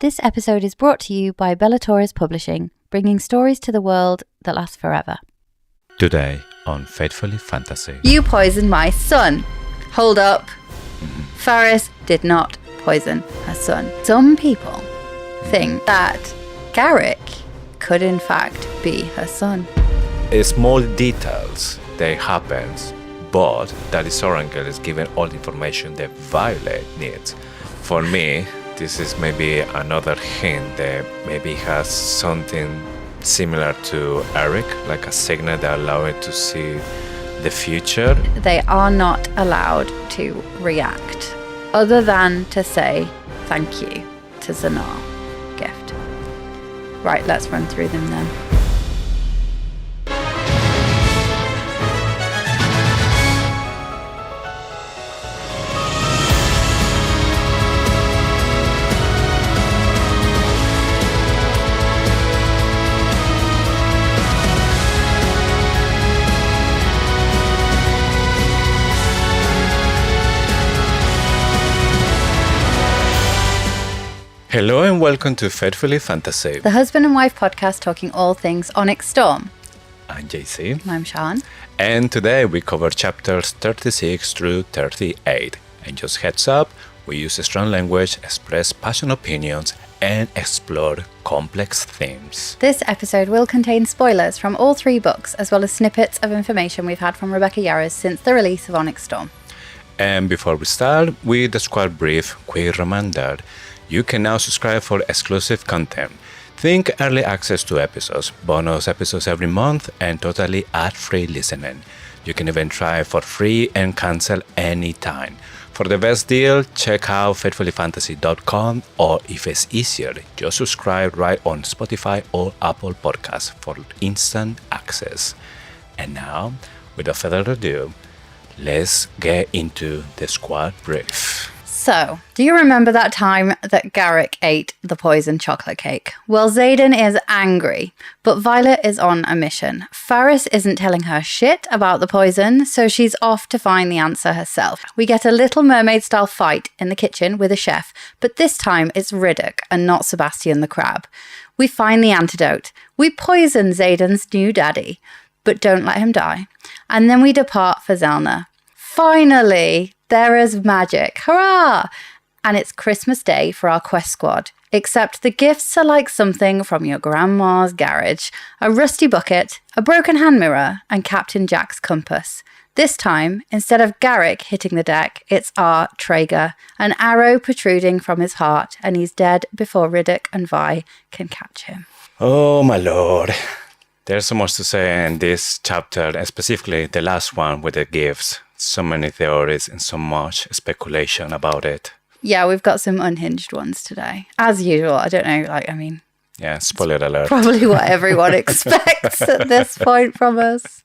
This episode is brought to you by Bellator's Publishing, bringing stories to the world that last forever. Today on Faithfully Fantasy. You poisoned my son. Hold up. Faris did not poison her son. Some people think that Garrick could in fact be her son. Small details, they happen, but Daddy Sorangel is giving all the information that Violet needs. For me, this is maybe another hint that maybe has something similar to Eric, like a signal that allows it to see the future. They are not allowed to react other than to say thank you to Zanar gift. Right, let's run through them then. Hello and welcome to Faithfully Fantasy, The husband and wife podcast talking all things Onyx Storm. I'm JC. And I'm Sean. And today we cover chapters 36 through 38. And just heads up, we use strong language, express passionate opinions, and explore complex themes. This episode will contain spoilers from all three books, as well as snippets of information we've had from Rebecca Yarros since the release of Onyx Storm. And before we start with the squad brief, quick reminder. You can now subscribe for exclusive content. Think early access to episodes, bonus episodes every month, and totally ad-free listening. You can even try for free and cancel anytime. For the best deal, check out faithfullyfantasy.com, or if it's easier, just subscribe right on Spotify or Apple Podcasts for instant access. And now, without further ado, let's get into the squad brief. So, do you remember that time that Garrick ate the poison chocolate cake? Well, Xaden is angry, but Violet is on a mission. Faris isn't telling her shit about the poison, so she's off to find the answer herself. We get a Little Mermaid-style fight in the kitchen with a chef, but this time it's Ridoc and not Sebastian the crab. We find the antidote. We poison Xaden's new daddy, but don't let him die. And then we depart for Zelna. Finally! There is magic. Hurrah! And it's Christmas Day for our quest squad. Except the gifts are like something from your grandma's garage. A rusty bucket, a broken hand mirror, and Captain Jack's compass. This time, instead of Garrick hitting the deck, it's our Traeger. An arrow protruding from his heart, and he's dead before Ridoc and Vi can catch him. Oh my lord. There's so much to say in this chapter, and specifically the last one with the gifts. So many theories and so much speculation about it. Yeah, we've got some unhinged ones today. As usual, I don't know, Yeah, spoiler alert. Probably what everyone expects at this point from us.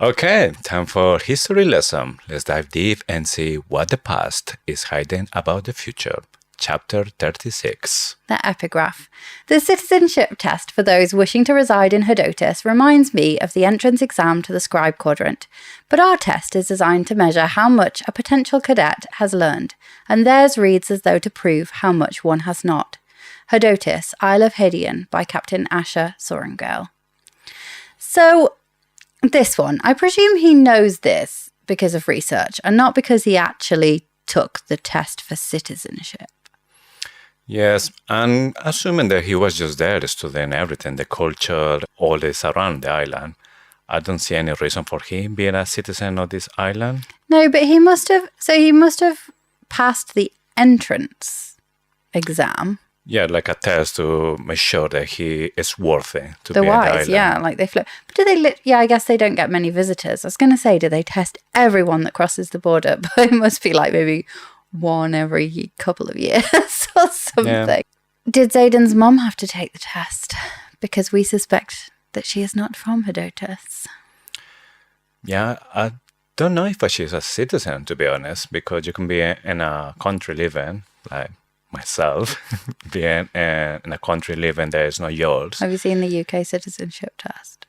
Okay, time for history lesson. Let's dive deep and see what the past is hiding about the future. Chapter 36. The epigraph. The citizenship test for those wishing to reside in Hodotis reminds me of the entrance exam to the scribe quadrant, but our test is designed to measure how much a potential cadet has learned, and theirs reads as though to prove how much one has not. Hodotis, Isle of Hydian, by Captain Asher Sorengale. So, this one, I presume he knows this because of research, and not because he actually took the test for citizenship. Yes, and assuming that he was just there studying everything, the culture, all this around the island, I don't see any reason for him being a citizen of this island. No, but he must have passed the entrance exam. Yeah, like a test to make sure that he is worthy to be on the island. Yeah, like they flip. But do they? Yeah, I guess they don't get many visitors. I was going to say, do they test everyone that crosses the border? But it must be like maybe one every couple of years or something. Yeah. Did Xaden's mom have to take the test? Because we suspect that she is not from Hodotis. Yeah, I don't know if she's a citizen, to be honest, because you can be in a country living, like myself, being in a country living that is not yours. Have you seen the UK citizenship test?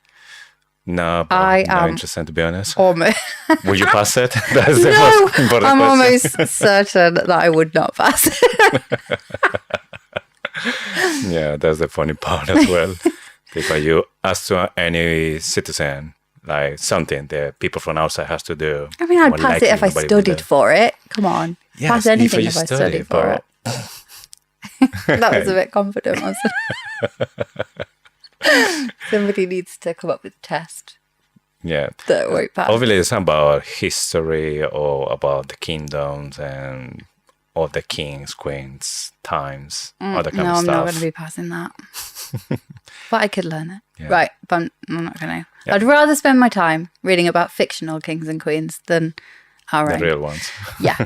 No, but I'm not interested, to be honest. Almost. Will you pass it? That's the most important I'm question. almost certain that I would not pass it. Yeah, that's the funny part as well. If you ask to any citizen, like something that people from outside has to do. I mean, I'd more pass it likely if I nobody will studied do. for it. Come on. Yes, pass anything you if I studied for it. That was a bit confident, wasn't it? Somebody needs to come up with a test Yeah. that won't pass. Obviously, it's about history or about the kingdoms and all the kings, queens, times, all that kind No, of I'm not stuff. going to be passing that. But I could learn it. Yeah. Right, but I'm not going to. Yeah. I'd rather spend my time reading about fictional kings and queens than our The own. real ones. Yeah.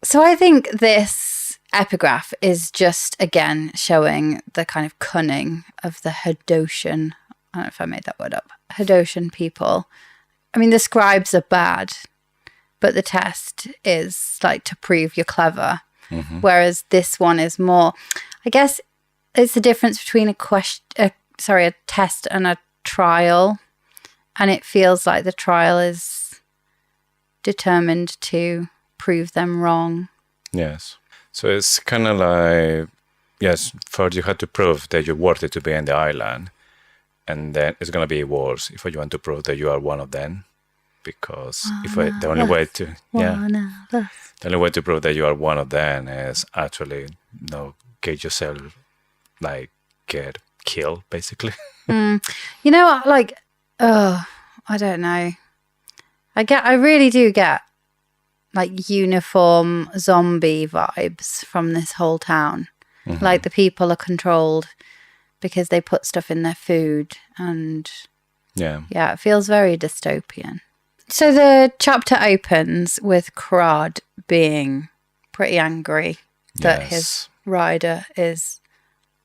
So I think this epigraph is just, again, showing the kind of cunning of the Hadotian, I don't know if I made that word up, Hadotian people. I mean, the scribes are bad, but the test is like to prove you're clever. Mm-hmm. Whereas this one is more, I guess it's the difference between a test and a trial. And it feels like the trial is determined to prove them wrong. Yes. So it's kind of like, yes, first you had to prove that you're worthy to be in the island. And then it's going to be worse if you want to prove that you are one of them. Because the only way to prove that you are one of them is actually get yourself, like, get killed, basically. You know what, like, I don't know. I really do get like uniform zombie vibes from this whole town. Mm-hmm. Like the people are controlled because they put stuff in their food, and yeah, it feels very dystopian. So the chapter opens with Cradh being pretty angry that his rider is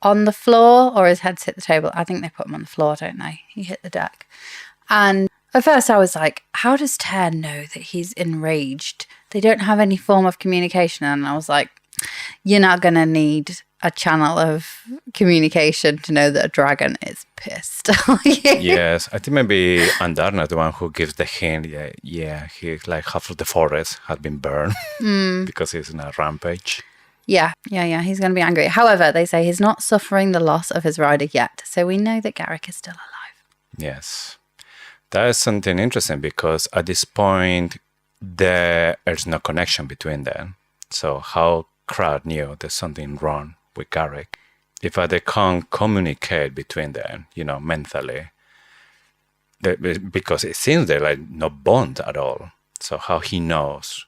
on the floor, or his head's hit the table. I think they put him on the floor, don't they? He hit the deck. And at first I was like, how does Talia know that he's enraged? They don't have any form of communication. And I was like, you're not going to need a channel of communication to know that a dragon is pissed. Yes, I think maybe Andarna, the one who gives the hint, he, like, half of the forest had been burned because he's in a rampage. Yeah, he's going to be angry. However, they say he's not suffering the loss of his rider yet, so we know that Garrick is still alive. Yes. That is something interesting because at this point, there's no connection between them. So how Cradh knew there's something wrong with Garrick? If they can't communicate between them, mentally, because it seems they're like no bond at all. So how he knows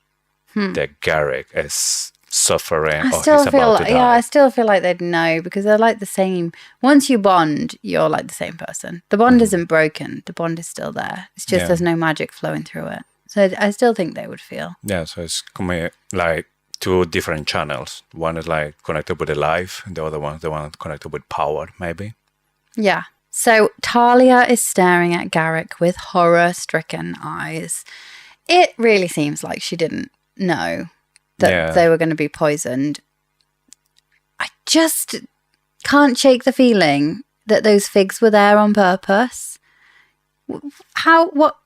that Garrick is suffering or he's about to die? Yeah, I still feel like they'd know because they're like the same. Once you bond, you're like the same person. The bond isn't broken. The bond is still there. It's just there's no magic flowing through it. So I still think they would feel. Yeah, so it's like two different channels. One is like connected with the life, and the other one is the one connected with power, maybe. Yeah. So Talia is staring at Garrick with horror-stricken eyes. It really seems like she didn't know that they were going to be poisoned. I just can't shake the feeling that those figs were there on purpose. What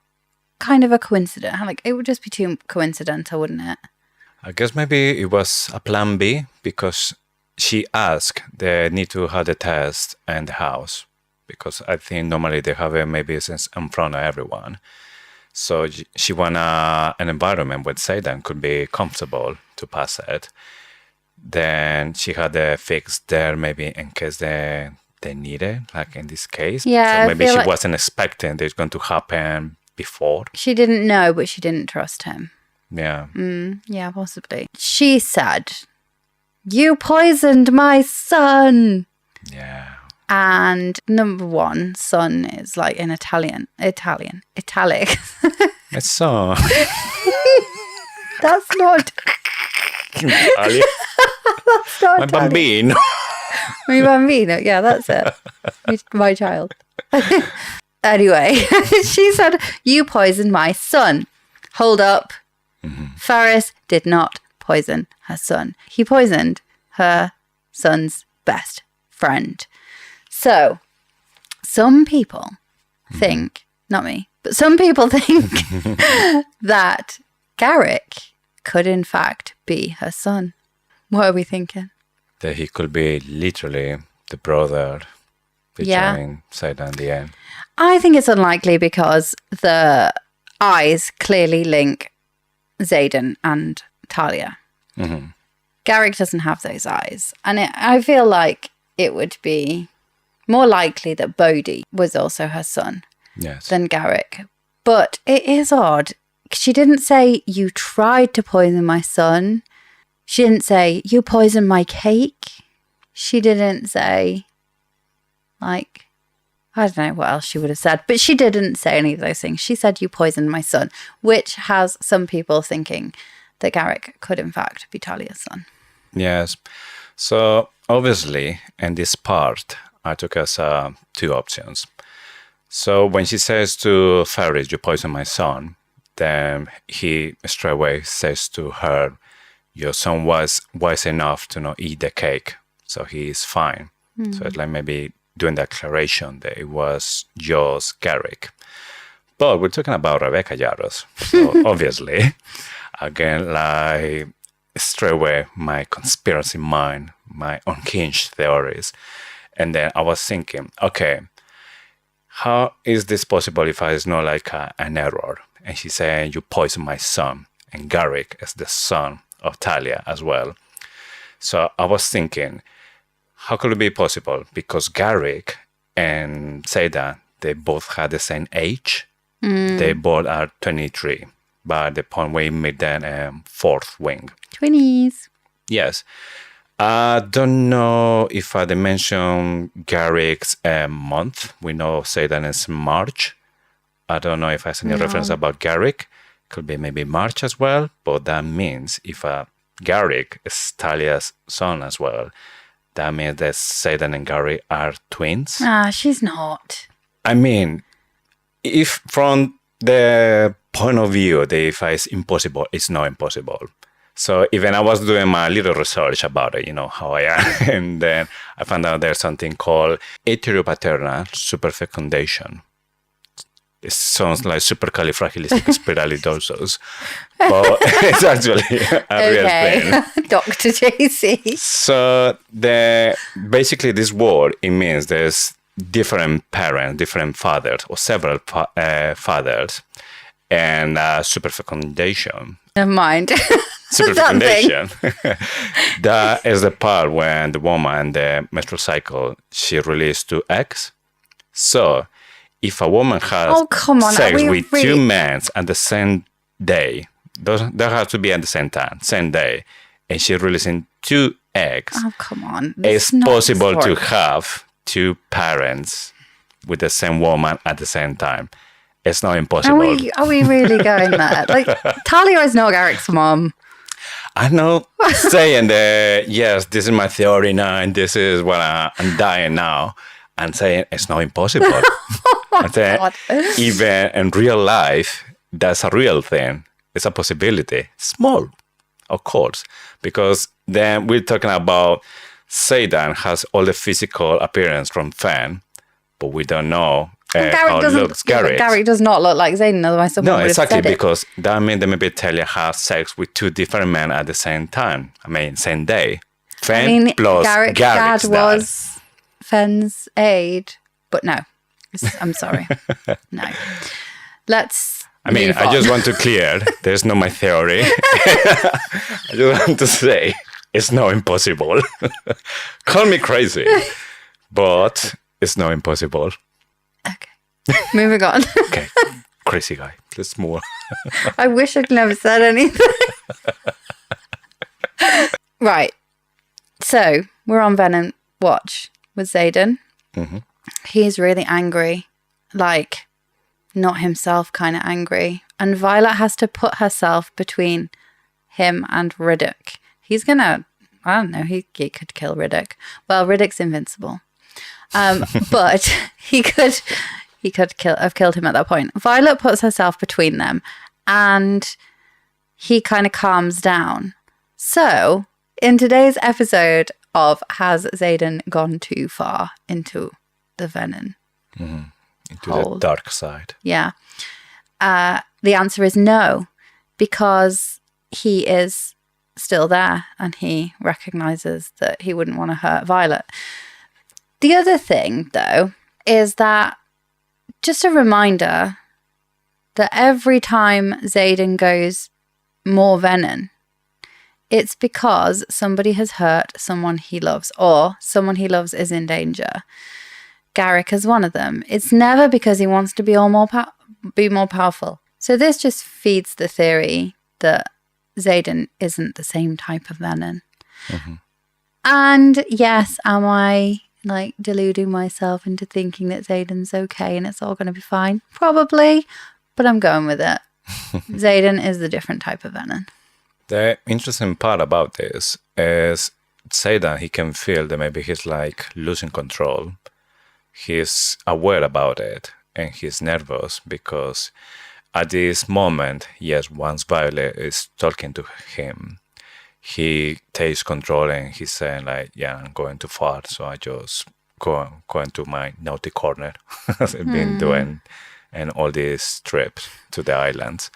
kind of a coincidence? It would just be too coincidental, wouldn't it? I guess maybe it was a plan B because she asked they need to have the test in the house because I think normally they have it maybe in front of everyone. So she want an environment where Satan could be comfortable to pass it. Then she had the fix there maybe in case they need it, like in this case. Yeah, so maybe she wasn't expecting it's going to happen before. She didn't know, but she didn't trust him. Yeah. Yeah, possibly. She said, "You poisoned my son." Yeah. And number one, son is like in italic. It's so. That's not. Talia. That's not. My bambino. My bambino. Yeah, that's it. My child. Anyway, she said, "You poisoned my son." Hold up. Mm-hmm. Ferris did not poison her son. He poisoned her son's best friend. So, some people think, not me, but some people think that Garrick could in fact be her son. What are we thinking? That he could be literally the brother featuring Zayden in the end. I think it's unlikely because the eyes clearly link Zayden and Talia. Mm-hmm. Garrick doesn't have those eyes. And I feel like it would be more likely that Bodhi was also her son than Garrick. But it is odd. She didn't say, you tried to poison my son. She didn't say, you poisoned my cake. She didn't say, like, I don't know what else she would have said. But she didn't say any of those things. She said, you poisoned my son, which has some people thinking that Garrick could, in fact, be Talia's son. Yes. So, obviously, in this part, I took as two options. So, when she says to Ferris, you poisoned my son, then he straight away says to her, your son was wise enough to not eat the cake, so he is fine. So, it's like maybe doing the declaration that it was just Garrick. But we're talking about Rebecca Yarros. So, obviously, again, like, straight away, my conspiracy mind, my unhinged theories. And then I was thinking, okay, how is this possible if it's not like an error? And she's saying, you poisoned my son. And Garrick is the son of Talia as well. So I was thinking, how could it be possible? Because Garrick and Zayden, they both had the same age. They both are 23. By the point we made them fourth wing. 20s. Yes. I don't know if I mentioned Garrick's month. We know Zayden is March. I don't know if I have any reference about Garrick. Could be maybe March as well. But that means if Garrick is Talia's son as well, that means that Zayden and Garrick are twins. She's not. I mean, if from the point of view that if it's impossible, it's not impossible. So even I was doing my little research about it, you know, how I am, and then I found out there's something called heteropaternal superfecundation. It sounds like supercalifragilisticexpialidocious, but it's actually a real thing. Dr. JC. So basically this word, it means there's different parents, different fathers, or several fathers, and superfecundation. Never mind. Superfecundation. That is the part when the woman, the menstrual cycle, she releases 2 eggs. So if a woman has sex with 2 men at the same day, they have to be at the same time, same day, and she's releasing 2 eggs. Oh, come on. It's possible to have 2 parents with the same woman at the same time. It's not impossible. Are we really going there? Like, Talia is not Garrick's mom. I know, saying that, yes, this is my theory now, and this is what I'm dying now, and saying it's not impossible. God. Even in real life, that's a real thing. It's a possibility. Small, of course, because then we're talking about Zayden has all the physical appearance from Fan, but we don't know how it looks. Garrick does not look like Zayden, otherwise someone would have said it. Because that means that maybe Talia has sex with 2 different men at the same time. I mean, same day. Fan plus Garrick's dad was Fen's aide, but no. I'm sorry. No. Let's move on. I just want to clear, there's no my theory. I just want to say, it's not impossible. Call me crazy, but it's not impossible. Okay. Moving on. Okay. Crazy guy. Let's move on. I wish I'd never said anything. Right. So, we're on Venom watch with Zayden. Mm-hmm. He's really angry. Like, not himself kind of angry. And Violet has to put herself between him and Ridoc. He's gonna, I don't know, he could kill Ridoc. Well, Ridoc's invincible. But he could have killed him at that point. Violet puts herself between them and he kind of calms down. So, in today's episode of Has Zayden Gone Too Far into the Venom? Mm-hmm. Into the dark side. Yeah. The answer is no, because he is still there and he recognizes that he wouldn't want to hurt Violet. The other thing, though, is that just a reminder that every time Xaden goes more venom, it's because somebody has hurt someone he loves or someone he loves is in danger. Garrick is one of them. It's never because he wants to be more powerful. So this just feeds the theory that Xaden isn't the same type of venom. Mm-hmm. And yes, am I like deluding myself into thinking that Xaden's okay and it's all going to be fine? Probably, but I'm going with it. Xaden is the different type of venom. The interesting part about this is Xaden, he can feel that maybe he's like losing control. He's aware about it and he's nervous because at this moment, yes, once Violet is talking to him, he takes control and he's saying like, yeah, I'm going too far, so I just go into my naughty corner as I've been doing and all these trips to the islands.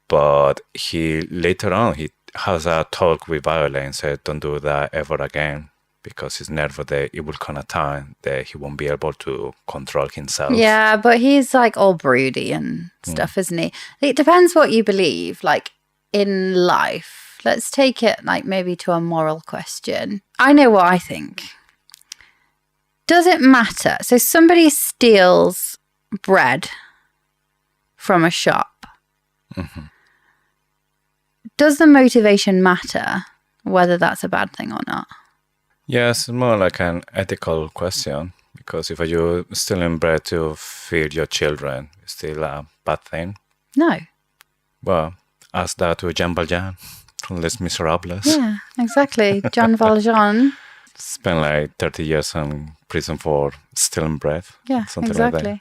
But he later on, he has a talk with Violet and said, don't do that ever again, because he's nervous that it will come a time that he won't be able to control himself. Yeah, but he's like all broody and stuff, isn't he? It depends what you believe, like in life. Let's take it like maybe to a moral question. I know what I think. Does it matter? So somebody steals bread from a shop. Mm-hmm. Does the motivation matter whether that's a bad thing or not? Yes, it's more like an ethical question, because if you're stealing bread to feed your children, it's still a bad thing. No. Well, ask that to Jean Valjean from Les Miserables. Yeah, exactly. Jean Valjean. Spent like 30 years in prison for stealing bread. Yeah, something exactly.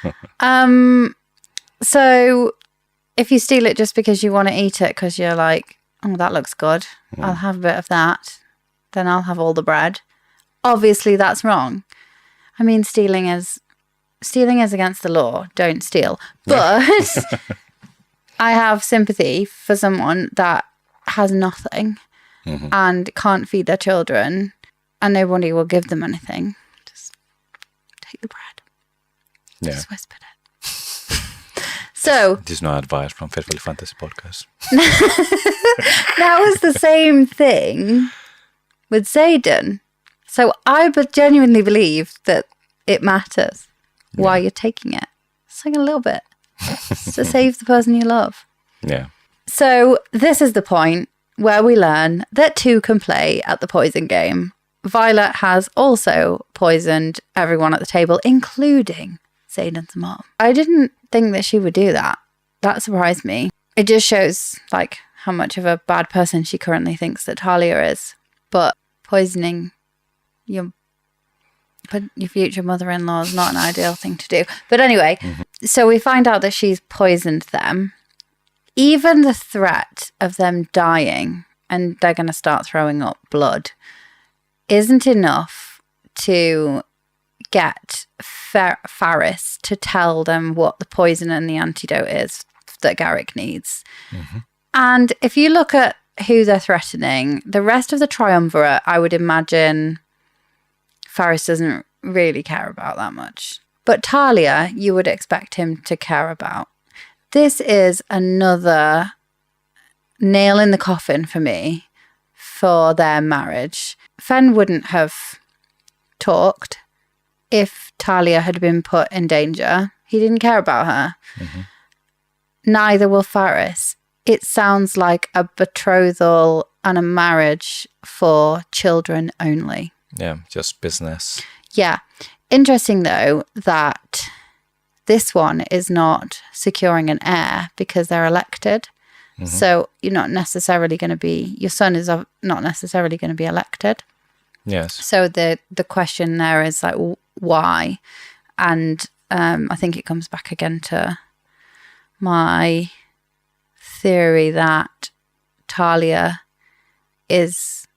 Like that. So if you steal it just because you want to eat it, because you're like, oh, that looks good, I'll have a bit of that, then I'll have all the bread. Obviously, that's wrong. I mean, stealing is against the law. Don't steal. But I have sympathy for someone that has nothing and can't feed their children and nobody will give them anything. Just take the bread. Yeah. Just whisper it. So this is no advice from Faithfully Fantasy Podcast. That was the same thing with Xaden. So I genuinely believe that it matters why you're taking it. It's like a little bit. It's to save the person you love. Yeah. So this is the point where we learn that two can play at the poison game. Violet has also poisoned everyone at the table, including Xaden's mom. I didn't think that she would do that. That surprised me. It just shows like how much of a bad person she currently thinks that Talia is. But poisoning your future mother-in-law is not an ideal thing to do. But anyway, so we find out that she's poisoned them. Even the threat of them dying and they're going to start throwing up blood isn't enough to get Faris to tell them what the poison and the antidote is that Garrick needs. And if you look at who they're threatening, the rest of the triumvirate, I would imagine Faris doesn't really care about that much. But Talia, you would expect him to care about. This is another nail in the coffin for me for their marriage. Fen wouldn't have talked if Talia had been put in danger. He didn't care about her. Neither will Faris. It sounds like a betrothal and a marriage for children only. Yeah, just business. Yeah. Interesting, though, that this one is not securing an heir because they're elected. So you're not necessarily going to be, your son is not necessarily going to be elected. Yes. So the question there is like, why? And I think it comes back again to my theory that Talia is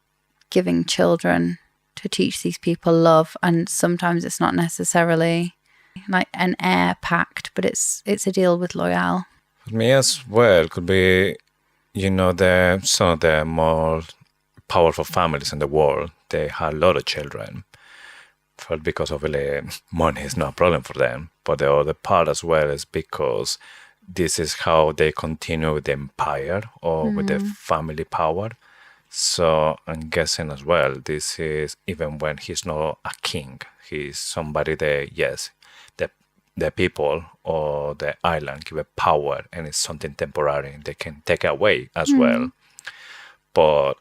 giving children to teach these people love, and sometimes it's not necessarily like an heir pact, but it's a deal with Loyal. For me as well, could be, some of the more powerful families in the world, they have a lot of children. But because obviously money is not a problem for them. But the other part as well is because this is how they continue with the empire or with the family power. So I'm guessing as well, this is even when he's not a king, he's somebody that, yes, the people or the island give a power and it's something temporary they can take away as well. But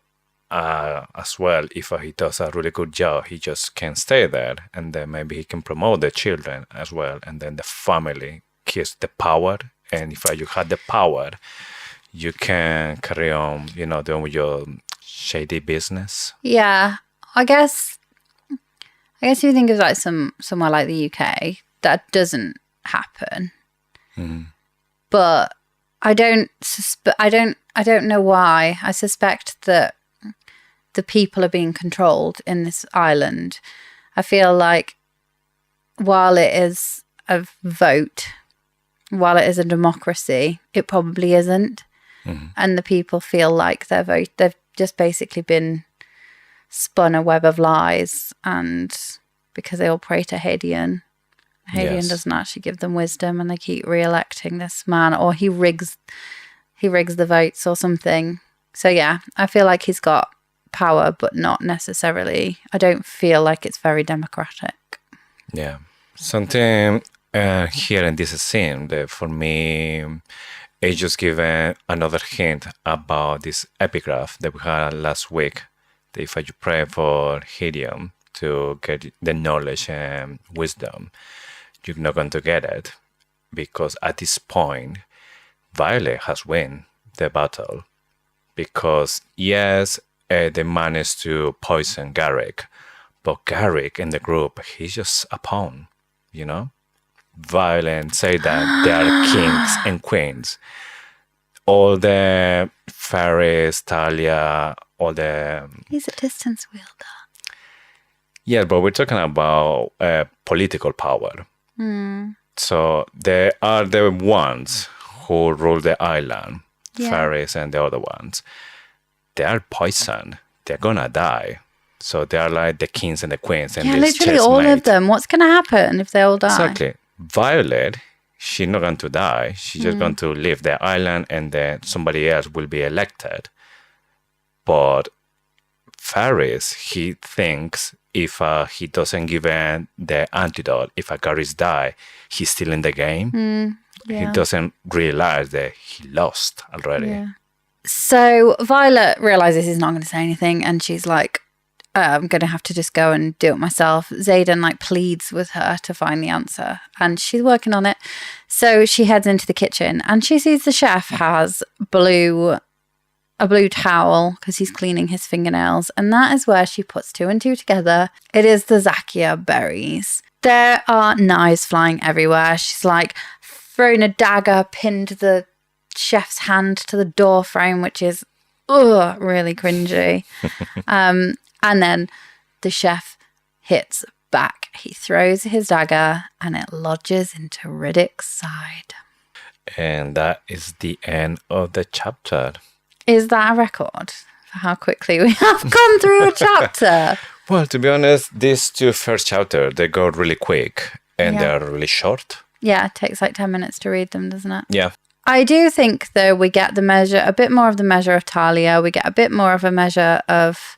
as well, if he does a really good job, he just can stay there and then maybe he can promote the children as well. And then the family keeps the power. And if you had the power, you can carry on, doing your shady business. Yeah, I guess if you think of like somewhere like the UK, that doesn't happen. But I don't know why. I suspect that the people are being controlled in this island. I feel like while it is a vote, while it is a democracy, it probably isn't. And the people feel like they've just basically been spun a web of lies, and because they all pray to Hadean. Hadean doesn't actually give them wisdom, and they keep re-electing this man, or he rigs the votes or something. So yeah, I feel like he's got power, but not necessarily. I don't feel like it's very democratic. Yeah, something here in this scene that for me, it just given another hint about this epigraph that we had last week. That if you pray for Hadean to get the knowledge and wisdom, you're not going to get it, because at this point, Violet has won the battle. Because yes, they managed to poison Garrick, but Garrick in the group, he's just a pawn, Violet say that they are kings and queens. All the fairies, Talia, all the... He's a distance wielder. Yeah, but we're talking about political power. So they are the ones who rule the island, fairies and the other ones. They are poisoned. They're gonna die. So they are like the kings and the queens. And literally all of them. What's gonna happen if they all die? Exactly. Violet, she's not going to die. She's just going to leave the island and then somebody else will be elected. But Faris, he thinks if he doesn't give in the antidote, if Garrick die, he's still in the game. He doesn't realize that he lost already. Yeah. So Violet realizes he's not going to say anything, and she's like, I'm going to have to just go and do it myself. Xaden pleads with her to find the answer, and she's working on it. So she heads into the kitchen and she sees the chef has a blue towel because he's cleaning his fingernails, and that is where she puts two and two together. It is the Zakia berries. There are knives flying everywhere. She's like thrown a dagger, pinned the chef's hand to the door frame, which is really cringy. And then the chef hits back. He throws his dagger and it lodges into Ridic's side. And that is the end of the chapter. Is that a record for how quickly we have gone through a chapter? Well, to be honest, these two first chapters, they go really quick and they're really short. Yeah, it takes like 10 minutes to read them, doesn't it? Yeah. I do think, though, we get a bit more of the measure of Talia. We get a bit more of a measure of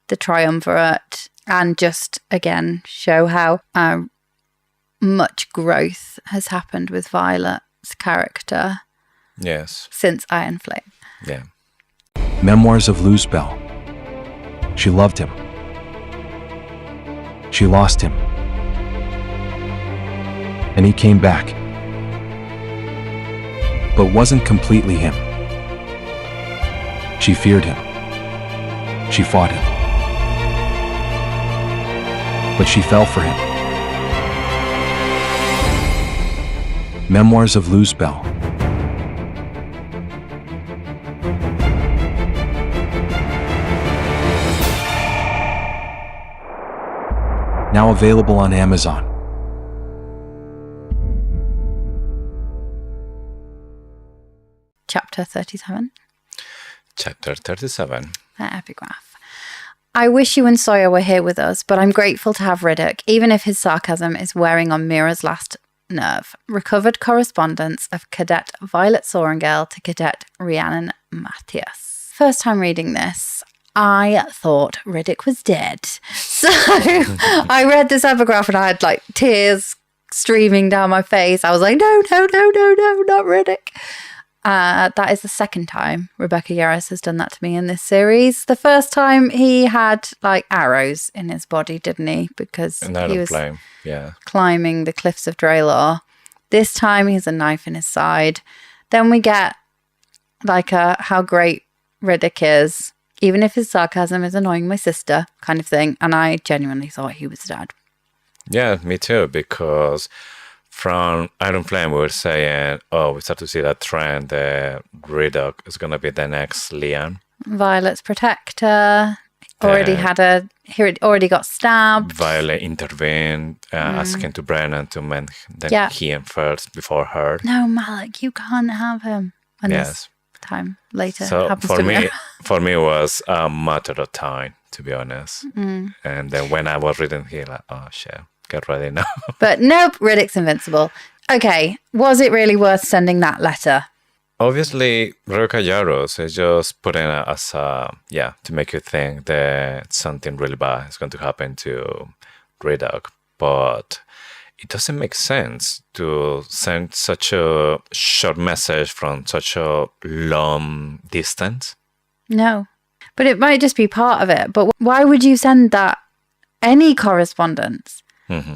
the triumvirate, and just, again, show how much growth has happened with Violet's character. Yes. Since Iron Flame. Yeah. Memoirs of Luzbel. She loved him. She lost him. And he came back. But wasn't completely him. She feared him. She fought him. But she fell for him. Memoirs of Luzbel. Now available on Amazon. Chapter 37. Chapter 37. The epigraph. I wish you and Sawyer were here with us, but I'm grateful to have Ridoc, even if his sarcasm is wearing on Mira's last nerve. Recovered correspondence of Cadet Violet Sorengale to Cadet Rhiannon Matthias. First time reading this, I thought Ridoc was dead. So I read this epigraph and I had like tears streaming down my face. I was like, no, not Ridoc. That is the second time Rebecca Yarros has done that to me in this series. The first time he had like arrows in his body, didn't he? Because he was climbing the cliffs of Draelor. This time he has a knife in his side. Then we get like how great Ridoc is, even if his sarcasm is annoying my sister kind of thing. And I genuinely thought he was dead. Yeah, me too, because from Iron Flame, we were saying, we start to see that trend that Ridoc is going to be the next Liam. Violet's protector. Already got stabbed. Violet intervened, asking to Brennan to mend him first before her. No, Malik, you can't have him. And this time later happens for to me. For me, it was a matter of time, to be honest. And then when I was reading here, like, oh, shit. Get ready now. But nope, Ridoc's invincible. Okay, was it really worth sending that letter? Obviously, Rebecca Yarros is just putting it as to make you think that something really bad is going to happen to Ridoc. But it doesn't make sense to send such a short message from such a long distance. No, but it might just be part of it. But why would you send that any correspondence?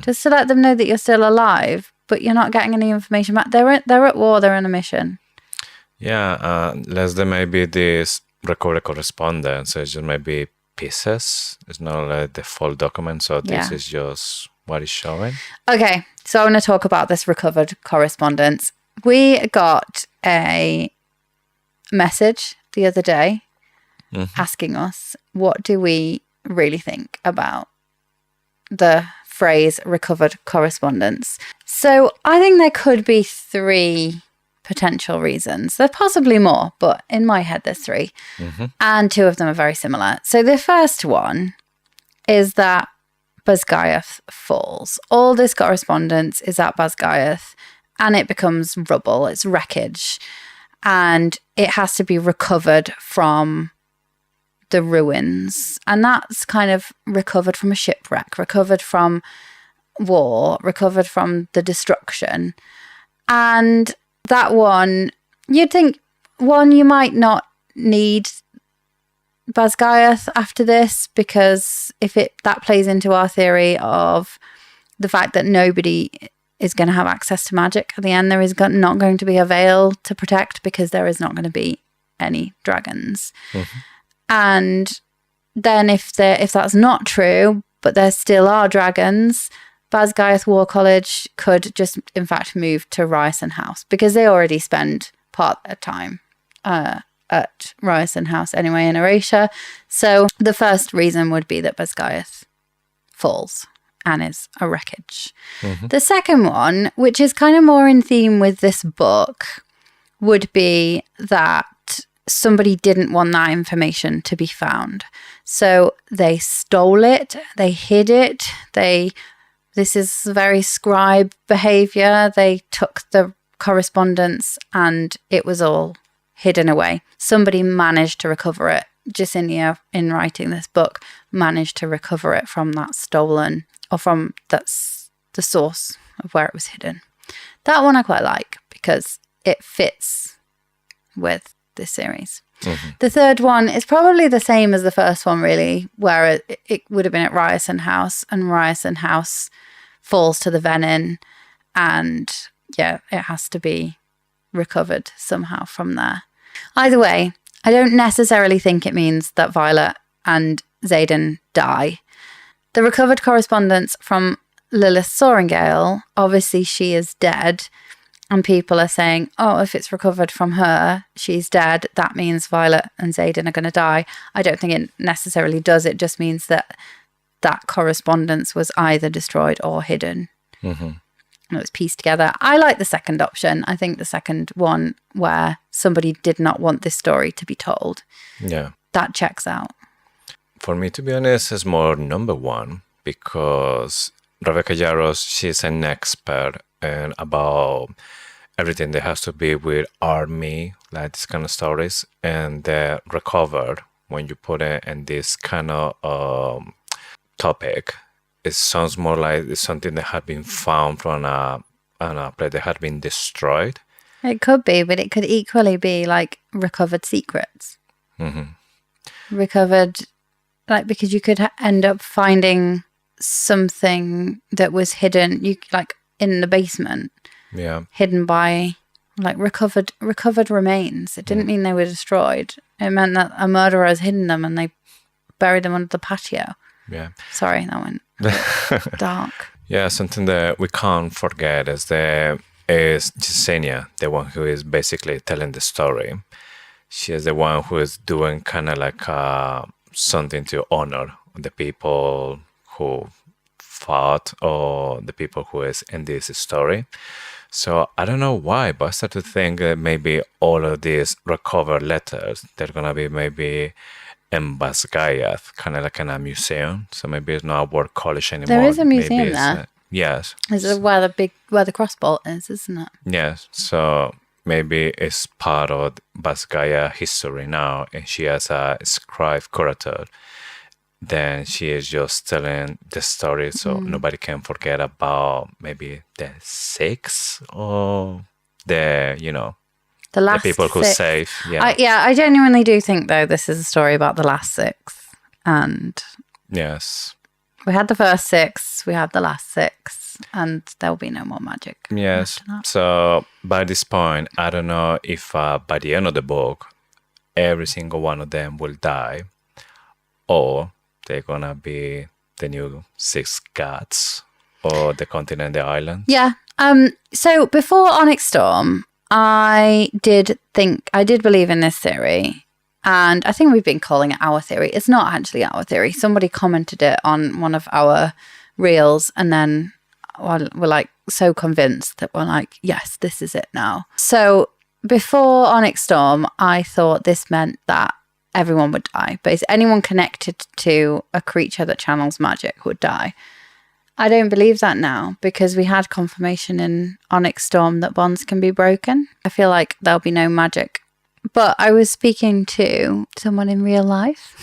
Just to let them know that you're still alive, but you're not getting any information back. They're at war. They're on a mission. Yeah, unless there may be this recorded correspondence. It's just maybe pieces. It's not like the full document. So this is just what is showing. Okay, so I want to talk about this recovered correspondence. We got a message the other day asking us, what do we really think about the phrase recovered correspondence? So I think there could be 3 potential reasons. There's possibly more, but in my head there's 3. And 2 of them are very similar. So the first one is that Basgiath falls. All this correspondence is at Basgiath and it becomes rubble, it's wreckage, and it has to be recovered from the ruins, and that's kind of recovered from a shipwreck, recovered from war, recovered from the destruction. And that one, you'd think, you might not need Basgiath after this, because if that plays into our theory of the fact that nobody is going to have access to magic at the end, there is not going to be a veil to protect because there is not going to be any dragons. And then if that's not true, but there still are dragons, Basgiath War College could just, in fact, move to Ryerson House, because they already spend part of their time at Ryerson House anyway in Erasure. So the first reason would be that Basgiath falls and is a wreckage. The second one, which is kind of more in theme with this book, would be that somebody didn't want that information to be found. So they stole it, they hid it, this is very scribe behavior. They took the correspondence and it was all hidden away. Somebody managed to recover it. Jacinia, in writing this book, managed to recover it from that stolen, or from that's the source of where it was hidden. That one I quite like because it fits with this series. The third one is probably the same as the first one, really, where it would have been at Ryerson House, and Ryerson House falls to the Venin, and it has to be recovered somehow from there. Either way, I don't necessarily think it means that Violet and Xaden die. The recovered correspondence from Lilith Sorengale, obviously she is dead, and people are saying, if it's recovered from her, she's dead, that means Violet and Xaden are going to die. I don't think it necessarily does. It just means that correspondence was either destroyed or hidden. And it was pieced together. I like the second option. I think the second one, where somebody did not want this story to be told. Yeah. That checks out. For me, to be honest, it's more number one because Rebecca Yarros, she's an expert and about everything that has to be with army, like this kind of stories, and they're recovered when you put it in this kind of topic. It sounds more like it's something that had been found from a place that had been destroyed. It could be, but it could equally be like recovered secrets. Recovered, like, because you could end up finding something that was hidden, like in the basement. Yeah. Hidden by, like, recovered remains. It didn't mean they were destroyed. It meant that a murderer has hidden them and they buried them under the patio. Yeah. Sorry, that went dark. Yeah, something that we can't forget is Yesenia, the one who is basically telling the story. She is the one who is doing kind of like something to honor the people who fought or the people who is in this story. So I don't know why, but I start to think that maybe all of these recovered letters, they're going to be maybe in Basgayat, kind of like in a museum. So maybe it's not a word college anymore. There is a museum maybe there. Yes. Is it where the crossbolt is, isn't it? Yes. So maybe it's part of Basgaya history now, and she has a scribe curator. Then she is just telling the story so nobody can forget about maybe the 6 or the The people who 6. save. I genuinely do think, though, this is a story about the last 6. And Yes. we had the first 6, we have the last 6, and there will be no more magic. Yes. after that. So by this point, I don't know if by the end of the book, every single one of them will die, or they're gonna be the new 6 gods, or the continent, the island. Yeah. So before Onyx Storm, I did believe in this theory. And I think we've been calling it our theory. It's not actually our theory. Somebody commented it on one of our reels, and then we're like so convinced that we're like, yes, this is it now. So before Onyx Storm, I thought this meant that everyone would die. Basically, anyone connected to a creature that channels magic would die. I don't believe that now because we had confirmation in Onyx Storm that bonds can be broken. I feel like there'll be no magic. But I was speaking to someone in real life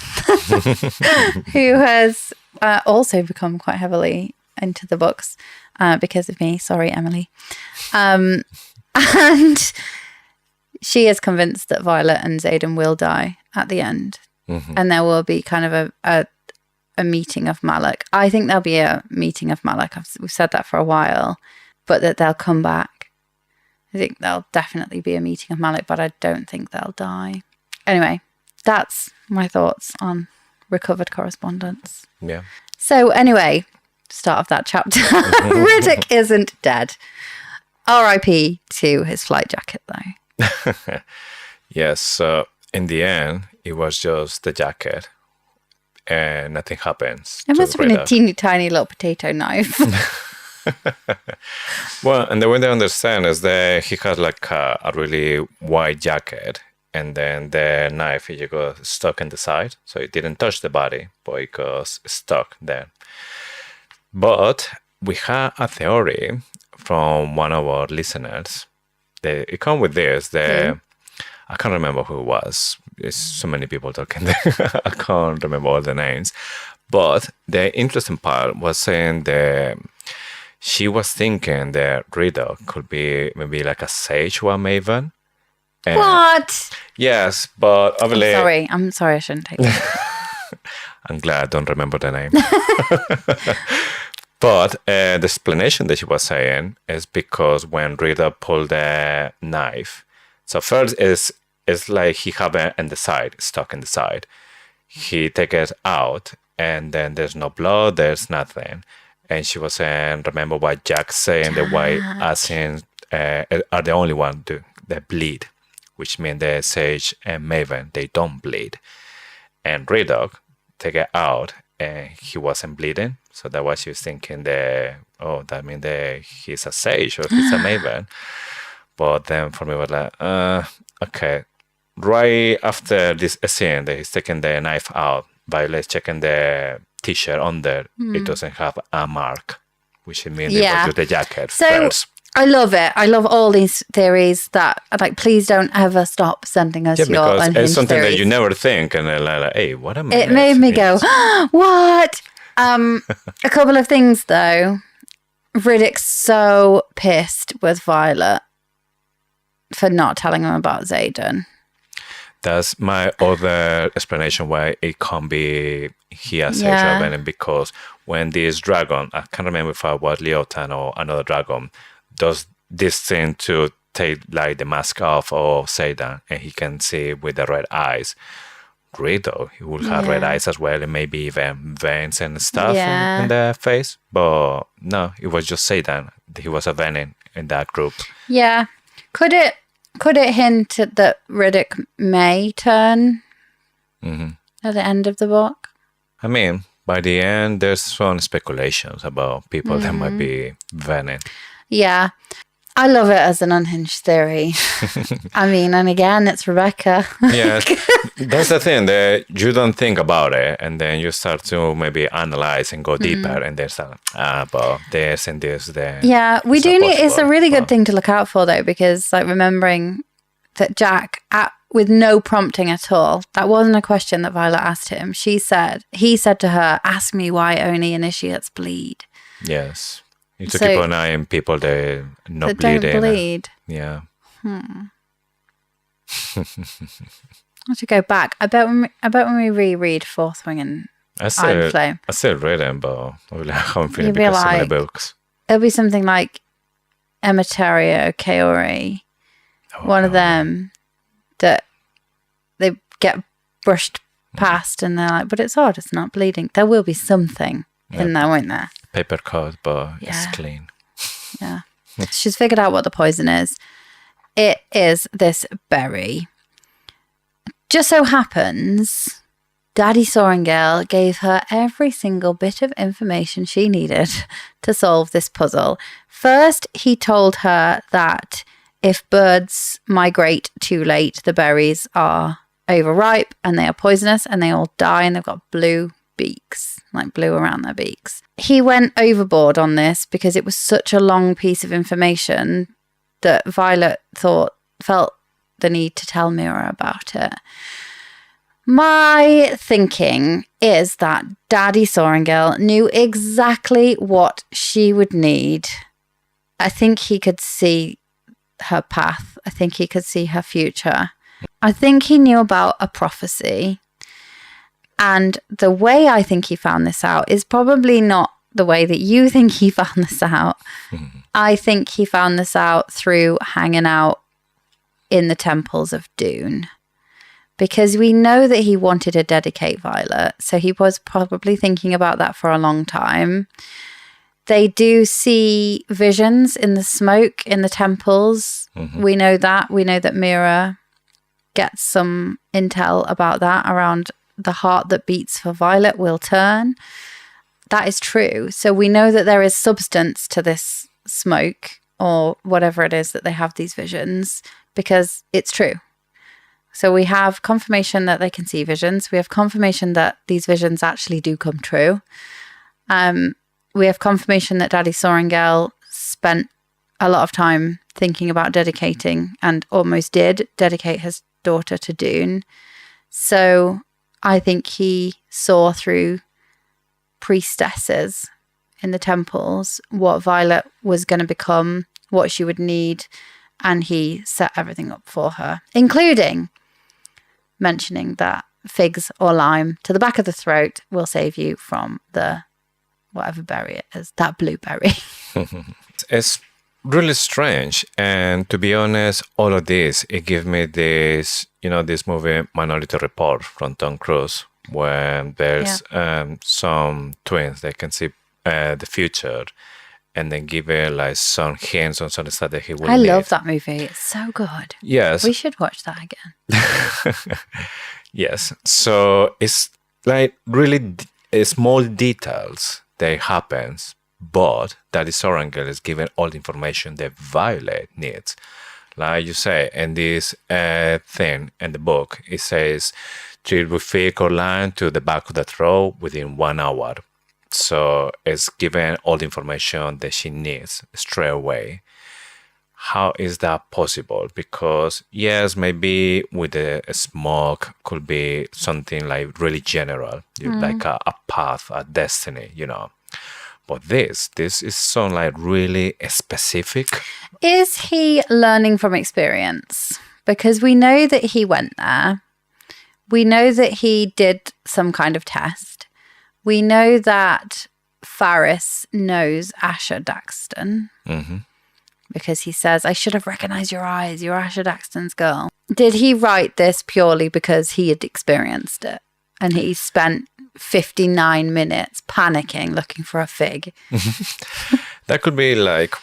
who has also become quite heavily into the books because of me. Sorry, Emily. And she is convinced that Violet and Xaden will die at the end. And there will be kind of a meeting of Malak. I think there'll be a meeting of Malak. We've said that for a while. But that they'll come back. I think there'll definitely be a meeting of Malak, but I don't think they'll die. Anyway, that's my thoughts on recovered correspondence. Yeah. So anyway, start of that chapter. Ridoc isn't dead. R.I.P. to his flight jacket, though. Yes. So in the end, it was just the jacket, and nothing happens. It to must have been a Ridoc. teeny tiny little potato knife. Well, and the way they understand is that he has like a really wide jacket, and then the knife he got stuck in the side, so it didn't touch the body, but it got stuck there. But we had a theory from one of our listeners. It come with this. I can't remember who it was. There's so many people talking there. I can't remember all the names. But the interesting part was saying that she was thinking that Ridoc could be maybe like a sage or a maven. And What? yes, but obviously... I'm sorry, I shouldn't take that. I'm glad I don't remember the name. But the explanation that she was saying is because when Ridoc pulled the knife, so first it's like he have it in the side, stuck in the side. He take it out, and then there's no blood, there's nothing. And she was saying, remember what Jack saying, the white assassins are the only one that bleed, which means the sage and maven, they don't bleed. And Ridoc take it out, and he wasn't bleeding. So that's why she was thinking that means that he's a sage or he's a maven. But then for me, it was like, okay. Right after this scene that he's taking the knife out, Violet checking the t-shirt under, it doesn't have a mark, which means it was just the jacket first. I love it. I love all these theories that, like, please don't ever stop sending us your because unhinged it's something theories. that you never think, and then like, hey, what am I? It made me go, what? A couple of things, though. Riddick's so pissed with Violet for not telling him about Xaden. That's my other explanation why it can't be here sexual venom, because when this dragon, I can't remember if it was Leotan or another dragon, does this thing to take like the mask off of Xaden, and he can see with the red eyes. Ridoc, he will have red eyes as well, and maybe even veins and stuff in the face. But no, it was just Xaden. He was a venom in that group. Yeah. Could it hint that Ridoc may turn at the end of the book? I mean, by the end, there's some speculations about people that might be venom. Yeah. I love it as an unhinged theory. I mean, and again, it's Rebecca. Yeah, that's the thing, that you don't think about it, and then you start to maybe analyze and go deeper, and there's but this and this, there. Yeah, we do need, it's a really good but- thing to look out for, though, because, like, remembering that Jack, with no prompting at all, that wasn't a question that Violet asked him. He said to her, ask me why only initiates bleed. Yes. You need to So- keep an eye on people that not That bleeding. don't bleed. Yeah. I have to go back. I bet when we reread Fourth Wing and Iron Flame, I still read them, but I really haven't finished You'd be because so many like- books. it'll be something like Emetario, Kaori, one of them that they get brushed past and they're like, but it's odd, it's not bleeding. There will be something in there, won't there? Paper cut, but it's Yeah. clean. Yeah. She's figured out what the poison is. It is this berry. Just so happens, Daddy Sorrengail gave her every single bit of information she needed to solve this puzzle. First, he told her that if birds migrate too late, the berries are overripe and they are poisonous and they all die and they've got blue beaks, like blue around their beaks. He went overboard on this because it was such a long piece of information that Violet felt the need to tell Mira about it. My thinking is that Daddy Sorrengail knew exactly what she would need. I think he could see her path. I think he could see her future. I think he knew about a prophecy. And the way I think he found this out is probably not the way that you think he found this out. I think he found this out through hanging out in the temples of Dune. Because we know that he wanted to dedicate Violet, so he was probably thinking about that for a long time. They do see visions in the smoke in the temples. We know that. We know that Mira gets some intel about that around the heart that beats for Violet will turn. That is true. So we know that there is substance to this smoke or whatever it is that they have these visions because it's true. So we have confirmation that they can see visions. We have confirmation that these visions actually do come true. We have confirmation that Daddy Sorrengail spent a lot of time thinking about dedicating and almost did dedicate his daughter to Dune. So I think he saw through priestesses in the temples what Violet was going to become, what she would need, and he set everything up for her, including mentioning that figs or lime to the back of the throat will save you from the whatever berry it is, that blueberry. It's really strange, and to be honest, all of this, it gives me this, this movie Minority Report from Tom Cruise, where there's some twins that can see the future and then give it like some hints on some stuff that he will I need. love that movie. It's so good. Yes. We should watch that again. Yes. So it's like really small details that happens, but Daddy Sorrengail is given all the information that Violet needs. Like you say, in this thing in the book, it says, treat with fake or lime to the back of the throat within 1 hour. So it's given all the information that she needs straight away. How is that possible? Because yes, maybe with the smoke could be something like really general, like a path, a destiny, But this is so like really specific. Is he learning from experience? Because we know that he went there. We know that he did some kind of test. We know that Faris knows Asher Daxton. Mm-hmm. Because he says, I should have recognized your eyes. You're Asher Daxton's girl. Did he write this purely because he had experienced it? And he spent 59 minutes panicking, looking for a fig. That could be like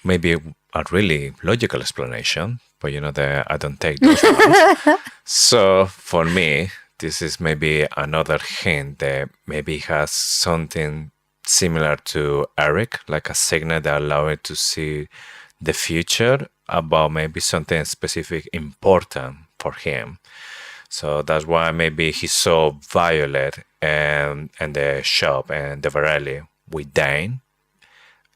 maybe a really logical explanation, but I don't take those ones. So for me, this is maybe another hint that maybe he has something similar to Eric, like a signal that allows it to see the future about maybe something specific important for him. So that's why maybe he saw Violet and the shop and the Varelli with Dane,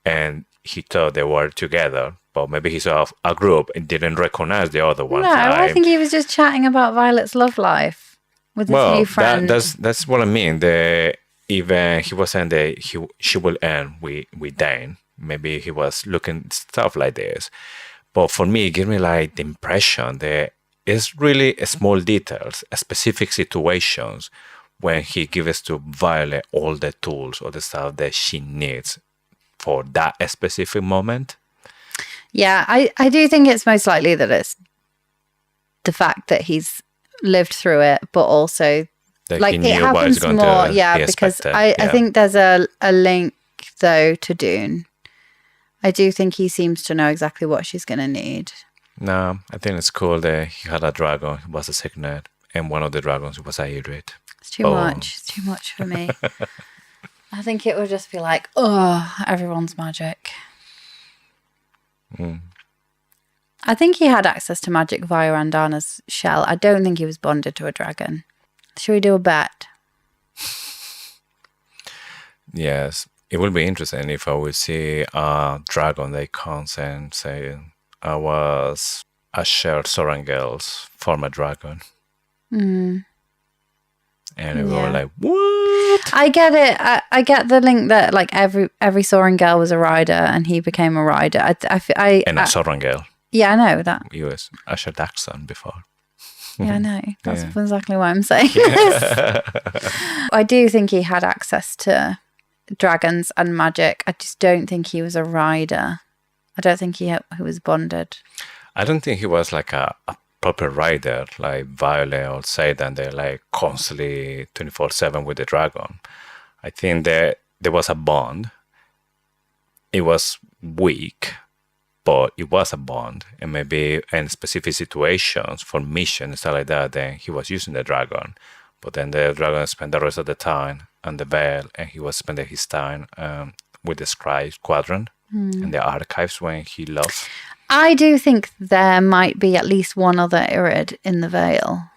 and he thought they were together, but maybe he saw a group and didn't recognize the other one. No, I think he was just chatting about Violet's love life with his new friend. That's what I mean. Even he was saying that she will end with Dane. Maybe he was looking stuff like this. But for me, it gives me like the impression that it's really small details, specific situations when he gives to Violet all the tools or the stuff that she needs for that specific moment. Yeah, I do think it's most likely that it's the fact that he's lived through it, but also like it happens more. Yeah, because I think there's a link though to Dune. I do think he seems to know exactly what she's going to need. No, I think it's cool that he had a dragon. He was a signet. And one of the dragons was a Ygritte. It's too much. It's too much for me. I think it would just be like, oh, everyone's magic. I think he had access to magic via Andana's shell. I don't think he was bonded to a dragon. Should we do a bet? Yes. It will be interesting if I will see a dragon that comes and say, I was Asher Sorangel's former dragon. And we were like, what? I get it. I get the link that like every Sorangel was a rider and he became a rider. And a Sorangel. Yeah, I know that. He was Asher Daxton before. Yeah, I know. That's exactly what I'm saying. I do think he had access to dragons and magic. I just don't think he was a rider. I don't think he was bonded. I don't think he was like a proper rider like Violet or Satan. They're like constantly 24/7 with the dragon. I think that there was a bond. It was weak, but it was a bond. And maybe in specific situations for missions and stuff like that, then he was using the dragon. But then the dragon spent the rest of the time on the Veil, and he was spending his time with the Squadron and the archives when he lost. I do think there might be at least one other Irid in the Veil.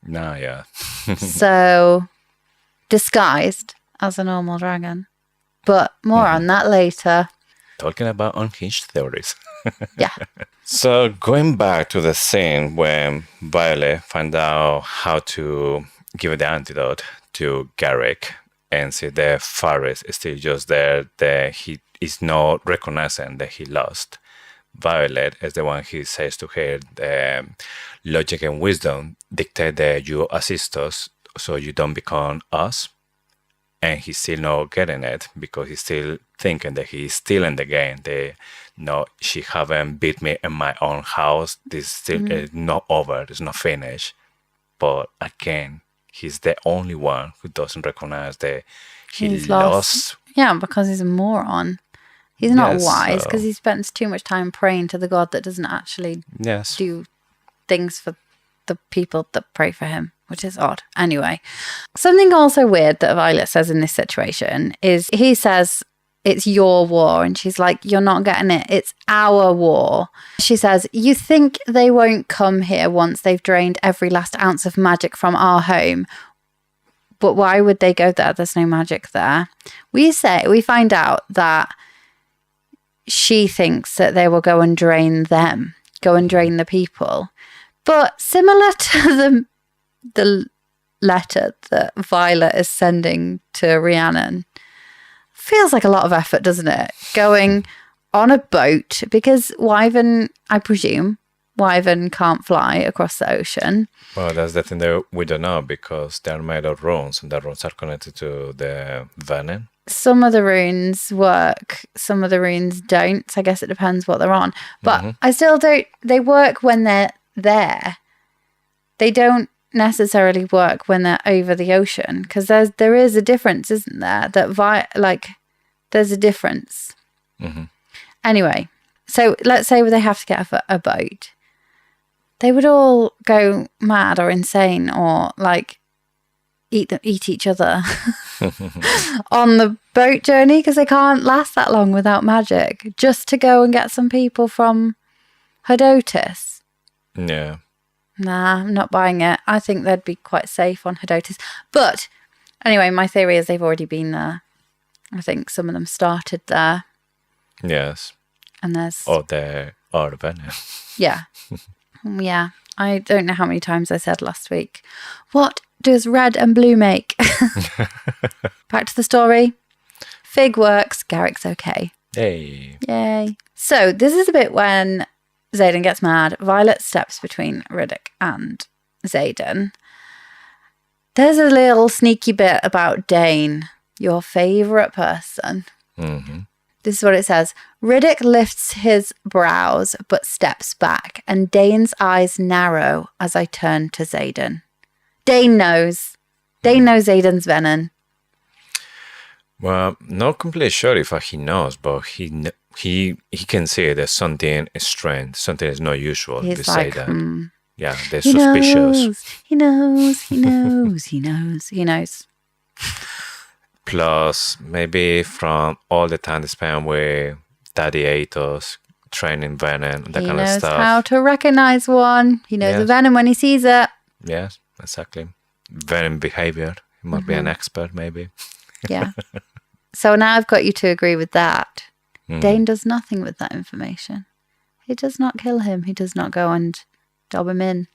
No, yeah. So, disguised as a normal dragon. But more on that later. Talking about unhinged theories. Yeah. So, going back to the scene when Violet found out how to give the antidote to Garrick and see that Faris is still just there, that he is not recognizing that he lost. Violet is the one who says to her, logic and wisdom dictate that you assist us so you don't become us. And he's still not getting it because he's still thinking that he's still in the game. No, she haven't beat me in my own house. This still is not over. It's not finished. But again, he's the only one who doesn't recognize that he's lost. Yeah, because he's a moron. He's not wise because he spends too much time praying to the god that doesn't actually do things for the people that pray for him, which is odd. Anyway, something also weird that Violet says in this situation is he says it's your war. And she's like, you're not getting it. It's our war. She says, you think they won't come here once they've drained every last ounce of magic from our home. But why would they go there? There's no magic there. We find out that she thinks that they will go and drain them, go and drain the people. But similar to the letter that Violet is sending to Rhiannon, feels like a lot of effort, doesn't it? Going on a boat, because Wyvern, I presume, Wyvern can't fly across the ocean. Well, that's the thing that we don't know, because they're made of runes, and the runes are connected to the venom. Some of the runes work, some of the runes don't. So I guess it depends what they're on. But I still don't, they work when they're there. They don't necessarily work when they're over the ocean, because there is a difference, isn't there? There's a difference. Anyway, so let's say they have to get a boat. They would all go mad or insane, or like eat each other on the boat journey, because they can't last that long without magic, just to go and get some people from Hedotis. Yeah. Nah, I'm not buying it. I think they'd be quite safe on Hedotis. But anyway, my theory is they've already been there. I think some of them started there. Yes. And there's... Or they are venom. Yeah. Yeah. I don't know how many times I said last week. What does red and blue make? Back to the story. Fig works. Garrick's okay. Hey. Yay. So this is a bit when Xaden gets mad. Violet steps between Ridoc and Xaden. There's a little sneaky bit about Dane, your favourite person. This is what it says. Ridoc lifts his brows but steps back, and Dane's eyes narrow as I turn to Xaden. Dane knows. Dane knows Xaden's venom. Well, not completely sure if he knows, but he can see there's something strange, something is not usual. He's to like, say that. Yeah, they're he suspicious. He knows. Plus, maybe from all the time they spent with Daddy Atos, training venom, that kind of He knows stuff. how to recognize one. He knows the venom when he sees it. Yes, exactly. Venom behavior. He must be an expert, maybe. Yeah. So now I've got you to agree with that. Dane does nothing with that information. He does not kill him. He does not go and dob him in.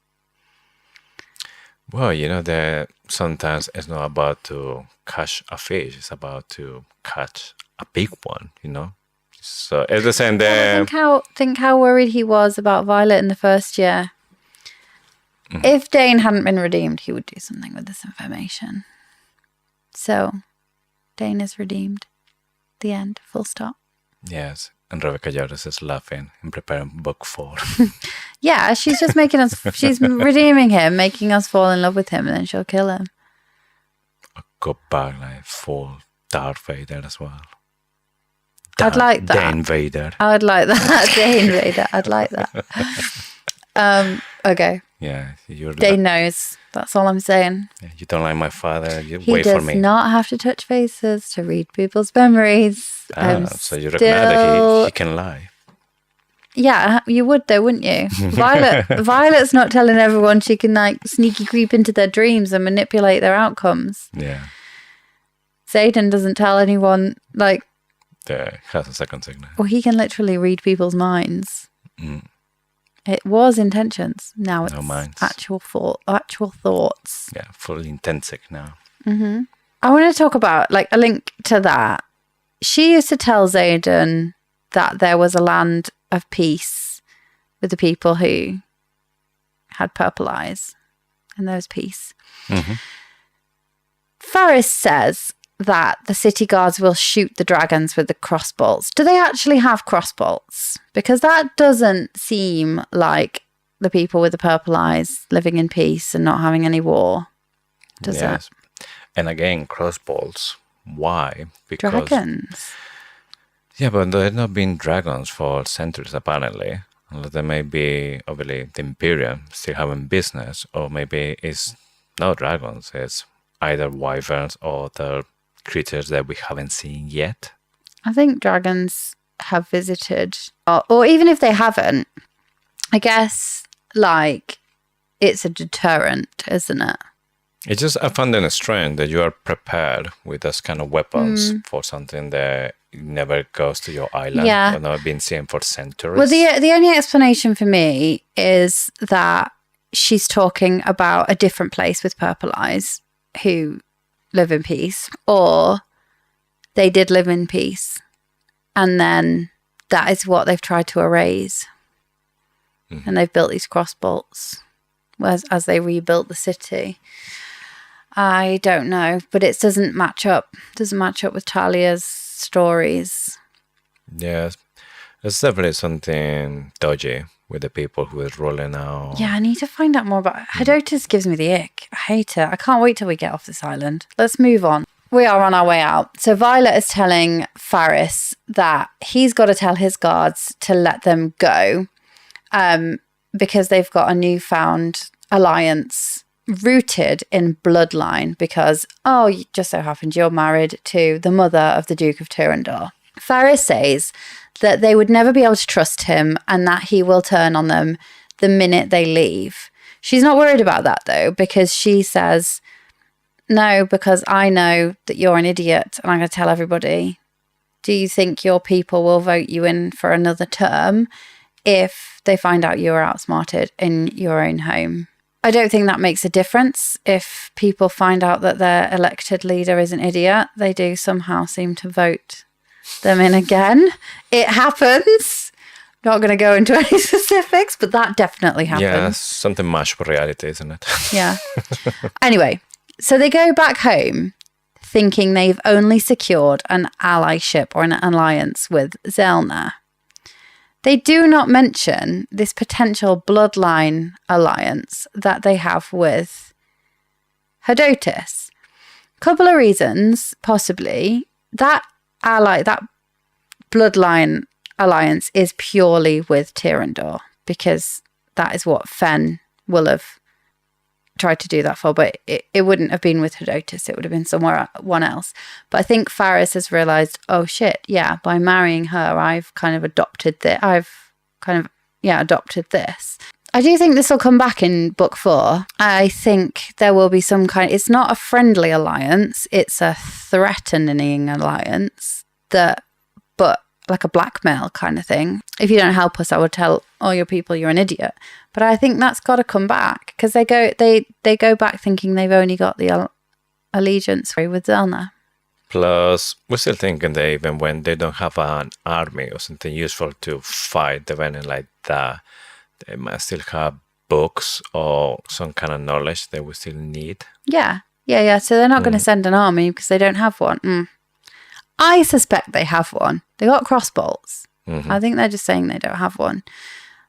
Well, that sometimes it's not about to catch a fish. It's about to catch a big one, So it's the same there. Think how worried he was about Violet in the first year. If Dane hadn't been redeemed, he would do something with this information. So, Dane is redeemed. The end. Full stop. Yes. And Rebecca Joris is laughing and preparing book 4. Yeah, she's just she's redeeming him, making us fall in love with him, and then she'll kill him. Go back like full Darth Vader as well. I'd like that. Dane Vader. I'd like that. Dane Vader. I'd like that. Okay. Yeah. Dane knows. That's all I'm saying. You don't like my father. You He wait for me. does not have to touch faces to read people's memories. So you recognize that he can lie. Yeah, you would though, wouldn't you? Violet's not telling everyone she can sneaky creep into their dreams and manipulate their outcomes. Yeah. Xaden doesn't tell anyone Has a second signal. well, he can literally read people's minds. It was intentions. Now it's actual thoughts. Yeah, fully intensic now. I want to talk about a link to that. She used to tell Xaden that there was a land of peace with the people who had purple eyes, and there was peace. Ferris says that the city guards will shoot the dragons with the crossbolts. Do they actually have crossbolts? Because that doesn't seem like the people with the purple eyes living in peace and not having any war, does it? And again, crossbolts. Why? Because Dragons. Yeah, but there have not been dragons for centuries, apparently. Unless there may be, obviously, the Imperium still having business, or maybe it's not dragons, it's either wyverns or other creatures that we haven't seen yet. I think dragons have visited, or even if they haven't, I guess, like, it's a deterrent, isn't it? It's just, I find it strange that you are prepared with those kind of weapons for something that never goes to your island or not been seen for centuries. Well, the only explanation for me is that she's talking about a different place with purple eyes who live in peace, or they did live in peace, and then that is what they've tried to erase. And they've built these crossbolts as they rebuilt the city. I don't know, but it doesn't match up. It doesn't match up with Talia's stories. Yes, there's definitely something dodgy with the people who is rolling out. Yeah, I need to find out more about Hedotus. Gives me the ick. I hate it. I can't wait till we get off this island. Let's move on. We are on our way out. So Violet is telling Faris that he's got to tell his guards to let them go because they've got a newfound alliance rooted in bloodline because, it just so happens you're married to the mother of the Duke of Tyrrendor. Faris says that they would never be able to trust him and that he will turn on them the minute they leave. She's not worried about that, though, because she says, no, because I know that you're an idiot and I'm going to tell everybody. Do you think your people will vote you in for another term if they find out you're outsmarted in your own home? I don't think that makes a difference if people find out that their elected leader is an idiot. They do somehow seem to vote them in again. It happens. Not going to go into any specifics, but that definitely happens. Yeah, something mashed with reality, isn't it? Yeah. Anyway, so they go back home thinking they've only secured an allyship or an alliance with Zelna. They do not mention this potential bloodline alliance that they have with Hedotus. Couple of reasons, possibly. That bloodline alliance is purely with Tyrrendor because that is what Fen will have tried to do that for, but it wouldn't have been with Hedotus. It would have been someone else. But I think Faris has realised, oh shit, yeah, by marrying her, I've kind of adopted this. Adopted this. I do think this will come back in book 4. I think there will be some kind. It's not a friendly alliance. It's a threatening alliance but like a blackmail kind of thing. If you don't help us, I would tell all your people you're an idiot. But I think that's got to come back because they go back thinking they've only got the allegiance with Zelna. Plus, we're still thinking that even when they don't have an army or something useful to fight the venom like that, they might still have books or some kind of knowledge that we still need. Yeah. So they're not going to send an army because they don't have one. I suspect they have one. They got crossbolts. I think they're just saying they don't have one.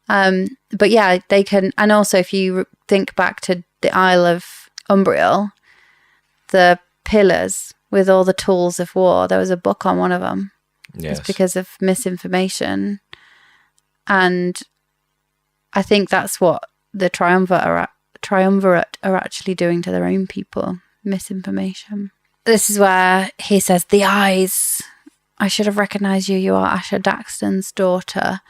But yeah, they can. And also, if you think back to the Isle of Umbriel, the pillars with all the tools of war, there was a book on one of them. Yes. It's because of misinformation. And I think that's what the triumvirate are actually doing to their own people. Misinformation. This is where he says, the eyes. I should have recognised you. You are Asher Daxton's daughter.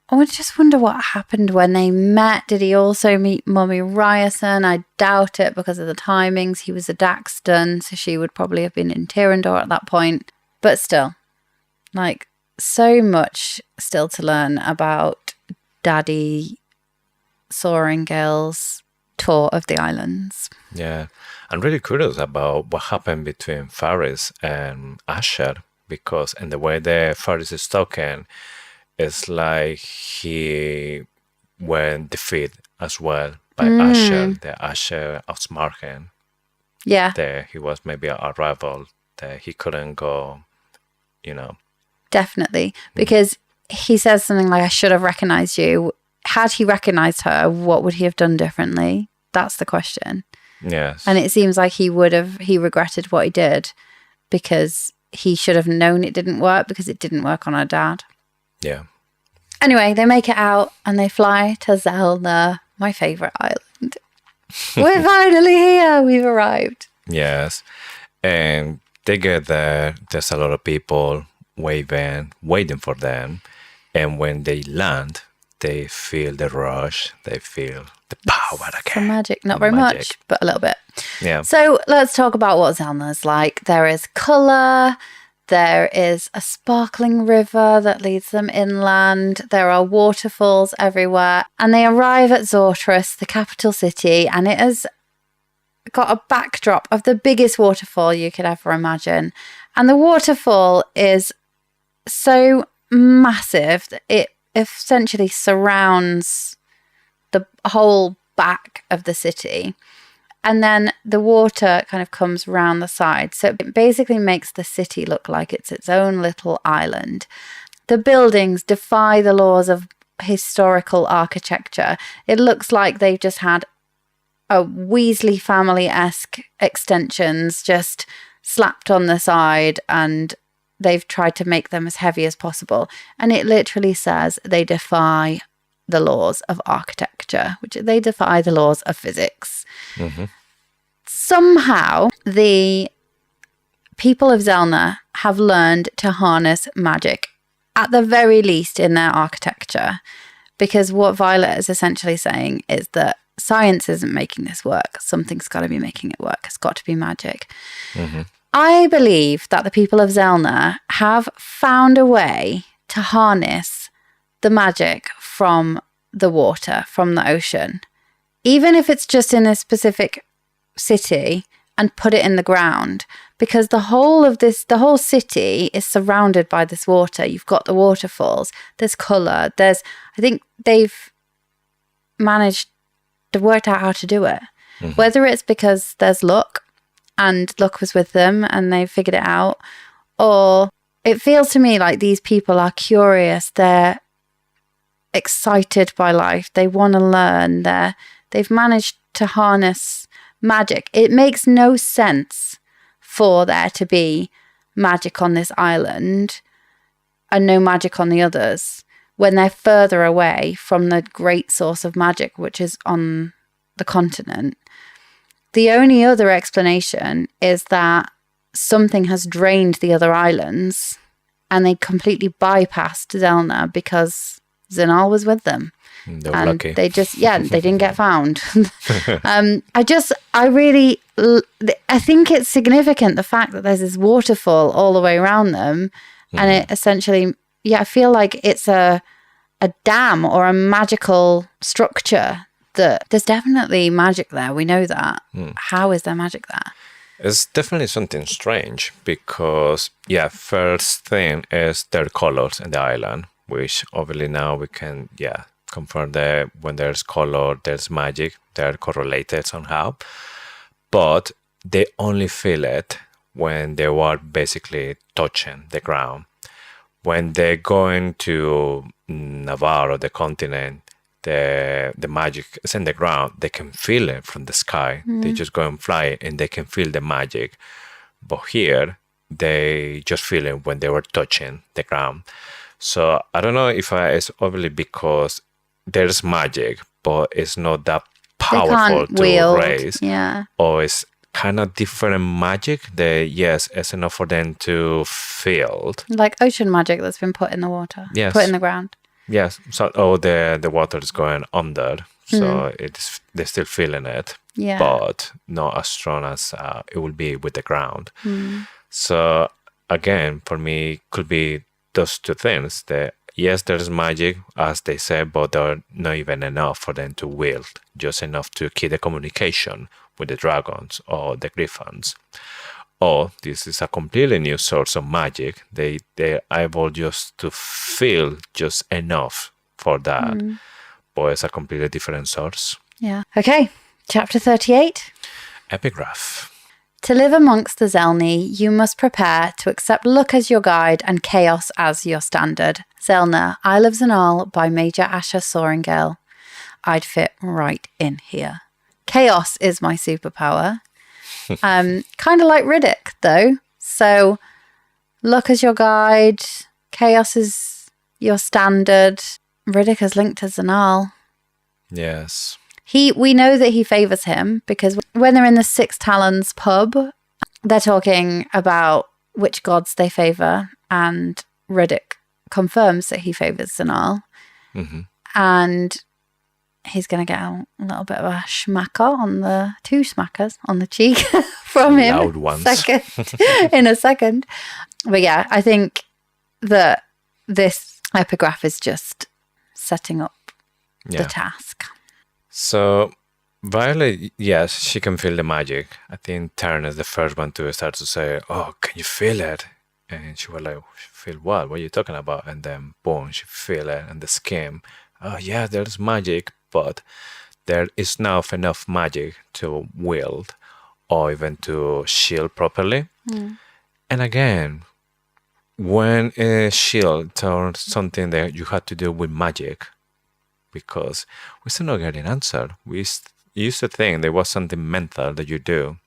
I just wonder what happened when they met. Did he also meet Mummy Ryerson? I doubt it because of the timings. He was a Daxton, so she would probably have been in Tyrrendor at that point. But still, like, so much still to learn about Daddy Soaringale's tour of the islands. Yeah, I'm really curious about what happened between Faris and Asher, because in the way that Faris is talking, it's like he went defeated as well by Asher. The Asher outsmarted him. Yeah. That he was maybe a rival, that he couldn't go, Definitely. Because he says something like, I should have recognised you. Had he recognised her, what would he have done differently? That's the question. Yes. And it seems like he regretted what he did because he should have known it didn't work because it didn't work on her dad. Yeah. Anyway, they make it out and they fly to Zelna, my favourite island. We're finally here. We've arrived. Yes. And they get there. There's a lot of people waving, waiting for them. And when they land, they feel the rush. They feel the power again. Some magic. Not very much, but a little bit. Yeah. So let's talk about what Zelna's like. There is colour. There is a sparkling river that leads them inland. There are waterfalls everywhere. And they arrive at Zortrus, the capital city, and it has got a backdrop of the biggest waterfall you could ever imagine. And the waterfall is so massive that it essentially surrounds the whole back of the city. And then the water kind of comes round the side. So it basically makes the city look like it's its own little island. The buildings defy the laws of historical architecture. It looks like they've just had a Weasley family-esque extensions just slapped on the side, and they've tried to make them as heavy as possible. And it literally says they defy the laws of architecture, which they defy the laws of physics. Mm-hmm. Somehow, the people of Zelna have learned to harness magic, at the very least in their architecture, because what Violet is essentially saying is that science isn't making this work. Something's got to be making it work. It's got to be magic. Mm-hmm. I believe that the people of Zelna have found a way to harness the magic from the water, from the ocean, even if it's just in a specific city, and put it in the ground, because the whole city is surrounded by this water. You've got the waterfalls, there's colour, I think they've managed to work out how to do it. Mm-hmm. Whether it's because there's luck and luck was with them and they figured it out, or it feels to me like these people are curious, they're excited by life, they want to learn, they've managed to harness magic. It makes no sense for there to be magic on this island and no magic on the others when they're further away from the great source of magic, which is on the continent. The only other explanation is that something has drained the other islands and they completely bypassed Zelna because Zinal was with them. They were lucky. They just, they didn't get found. I think it's significant, the fact that there's this waterfall all the way around them. Mm. And it essentially, I feel like it's a dam or a magical structure that there's definitely magic there. We know that. Mm. How is there magic there? It's definitely something strange because, first thing is their colors in the island, which obviously now we can, confirm that when there's color, there's magic. They're correlated somehow. But they only feel it when they are basically touching the ground. When they're going to Navarre, the continent, the magic is in the ground. They can feel it from the sky. Mm. They just go and fly and they can feel the magic. But here, they just feel it when they were touching the ground. So I don't know if it's obviously because there's magic, but it's not that powerful to raise. Yeah. Or it's kind of different magic that, it's enough for them to feel. Like ocean magic that's been put in the water. Yes. Put in the ground. Yes. So, the water is going under. So they're still feeling it. Yeah. But not as strong as it will be with the ground. Mm. So again, for me, could be those two things. That yes, there's magic, as they say, but they're not even enough for them to wield. Just enough to keep the communication with the dragons or the griffins. Or this is a completely new source of magic. They're able just to feel just enough for that. Mm. But it's a completely different source. Yeah. Okay. Chapter 38. Epigraph. To live amongst the Zelni, you must prepare to accept luck as your guide and chaos as your standard. Zelna, Isle of Zanal by Major Asher Soaringale. I'd fit right in here. Chaos is my superpower. Kind of like Ridoc, though. So, luck as your guide, chaos is your standard. Ridoc is linked to Zanal. Yes. We know that he favours him because when they're in the Six Talons pub, they're talking about which gods they favour, and Ridoc confirms that he favours Zanal. And he's going to get a little bit of a schmacker two smackers on the cheek from him. Loud ones. In a second. But yeah, I think that this epigraph is just setting up the task. So Violet, yes, she can feel the magic. I think Taryn is the first one to start to say, "Oh, can you feel it?" And she was like, "Feel what? What are you talking about?" And then boom, she feel it and the skin. Oh yeah, there's magic, but there is not enough magic to wield or even to shield properly. And again, when a shield turns something that you had to do with magic, because we're still not getting answered. We used to think there was something mental that you do.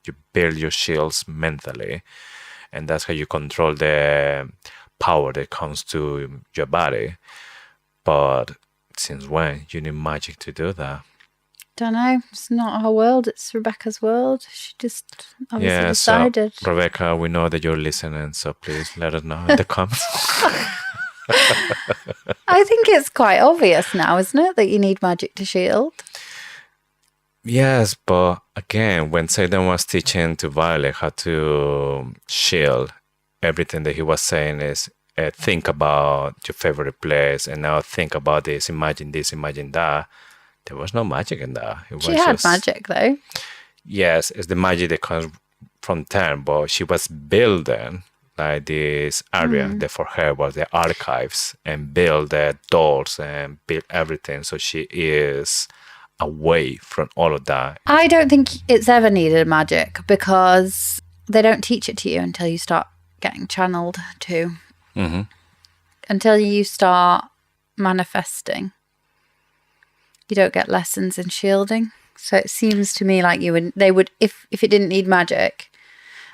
You build your shields mentally, and that's how you control the power that comes to your body. But since when you need magic to do that? Don't know. It's not our world. It's Rebecca's world. She just obviously decided. So Rebecca, we know that you're listening, so please let us know in the comments. I think it's quite obvious now, isn't it, that you need magic to shield? Yes, but again, when Zayden was teaching to Violet how to shield, everything that he was saying is think about your favorite place, and now think about this, imagine that. There was no magic in that. She had magic, though. Yes, it's the magic that comes from Taryn, but she was building like this area that for her was the archives, and build the doors and build everything. So she is away from all of that. I don't think it's ever needed magic because they don't teach it to you until you start getting channeled to. Until you start manifesting. You don't get lessons in shielding. So it seems to me like they would, if it didn't need magic.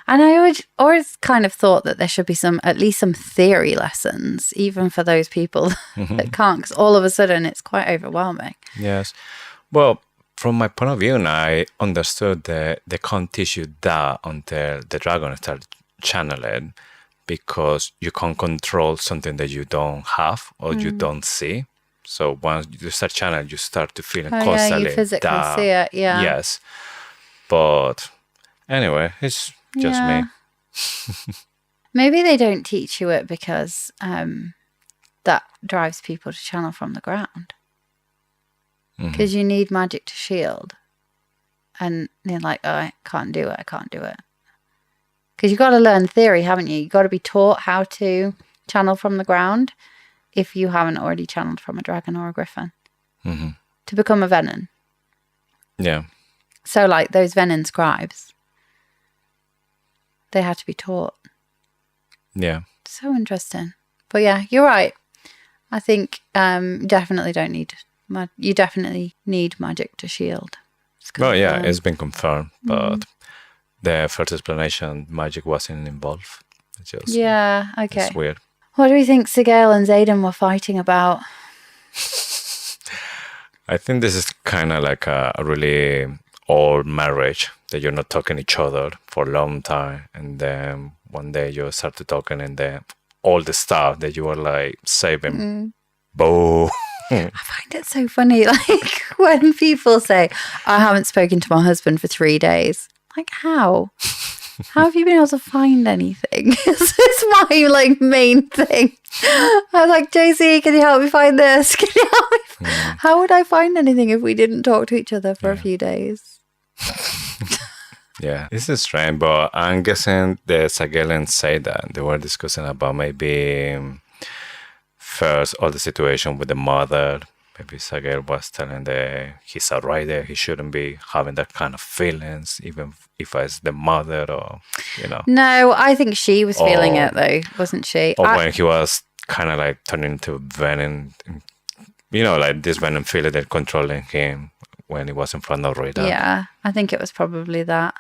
And I would always kind of thought that there should be at least some theory lessons, even for those people that can't, because all of a sudden it's quite overwhelming. Yes. Well, from my point of view, I understood that they can't teach you that until the dragon starts channeling, because you can't control something that you don't have or you don't see. So once you start channeling, you start to feel constantly. Yeah, you physically see it, yeah. Yes. But anyway, it's just me. Maybe they don't teach you it because that drives people to channel from the ground. Because you need magic to shield. And they're like, oh, I can't do it. Because you've got to learn theory, haven't you? You've got to be taught how to channel from the ground if you haven't already channeled from a dragon or a griffin. To become a venom. Yeah. So like those venom scribes, they had to be taught. Yeah. So interesting. But yeah, you're right. I think definitely don't need... You definitely need magic to shield. Well, yeah, it's been confirmed, but the first explanation, magic wasn't involved. Okay. It's weird. What do we think Sigale and Xaden were fighting about? I think this is kind of like a really old marriage that you're not talking to each other for a long time, and then one day you start to talking, and then all the stuff that you were like saving, boom. I find it so funny, like when people say, I haven't spoken to my husband for 3 days. Like, how? How have you been able to find anything? This is my main thing. I was like, JC, can you help me find this? Can you help me? How would I find anything if we didn't talk to each other for a few days? Yeah, this is strange, but I'm guessing the Sagelians say that they were discussing about maybe first all the situation with the mother. Maybe Sagel was telling that he's a rider, he shouldn't be having that kind of feelings, even if it's the mother or, No, I think she was feeling it though, wasn't she? Or when he was kind of like turning into venom, like this venom feeling that controlling him when he was in front of Ridoc. Yeah, I think it was probably that.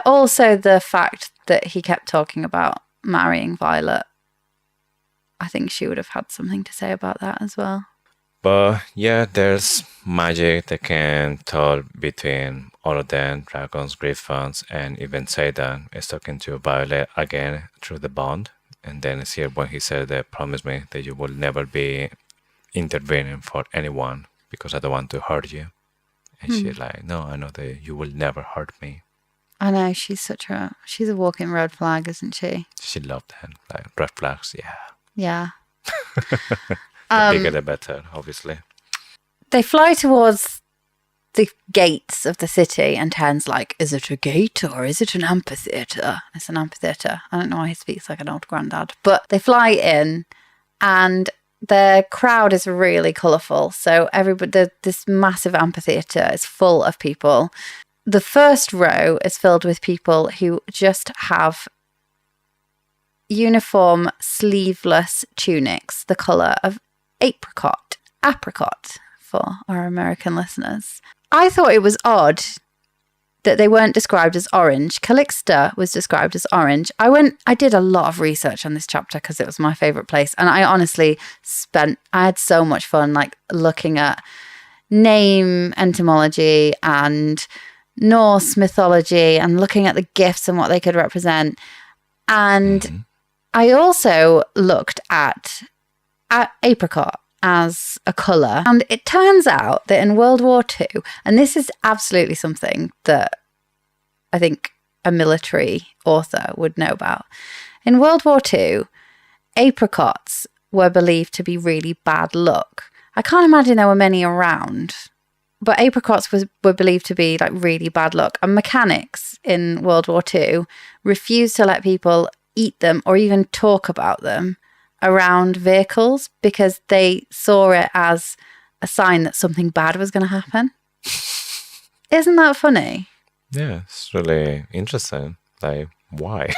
Also the fact that he kept talking about marrying Violet. I think she would have had something to say about that as well. But yeah, there's magic that can talk between all of them, dragons, griffins, and even Zayden is talking to Violet again through the bond. And then it's here when he said, promise me that you will never be intervening for anyone because I don't want to hurt you. And she's like, no, I know that you will never hurt me. I know, she's a walking red flag, isn't she? She loved that. Like, red flags, yeah. Yeah. The bigger the better, obviously. They fly towards the gates of the city, and Ten's like, is it a gate or is it an amphitheatre? It's an amphitheatre. I don't know why he speaks like an old granddad. But they fly in, and the crowd is really colourful. So this massive amphitheatre is full of people. The first row is filled with people who just have uniform sleeveless tunics, the colour of apricot for our American listeners. I thought it was odd that they weren't described as orange. Calixta was described as orange. I did a lot of research on this chapter because it was my favourite place, and I honestly I had so much fun like looking at name etymology and Norse mythology and looking at the gifts and what they could represent. And I also looked at apricot as a colour. And it turns out that in World War II, and this is absolutely something that I think a military author would know about. In World War II, apricots were believed to be really bad luck. I can't imagine there were many around, but apricots were believed to be like really bad luck. And mechanics in World War II refused to let people eat them or even talk about them around vehicles because they saw it as a sign that something bad was going to happen. Isn't that funny? Yeah, it's really interesting. Like, why?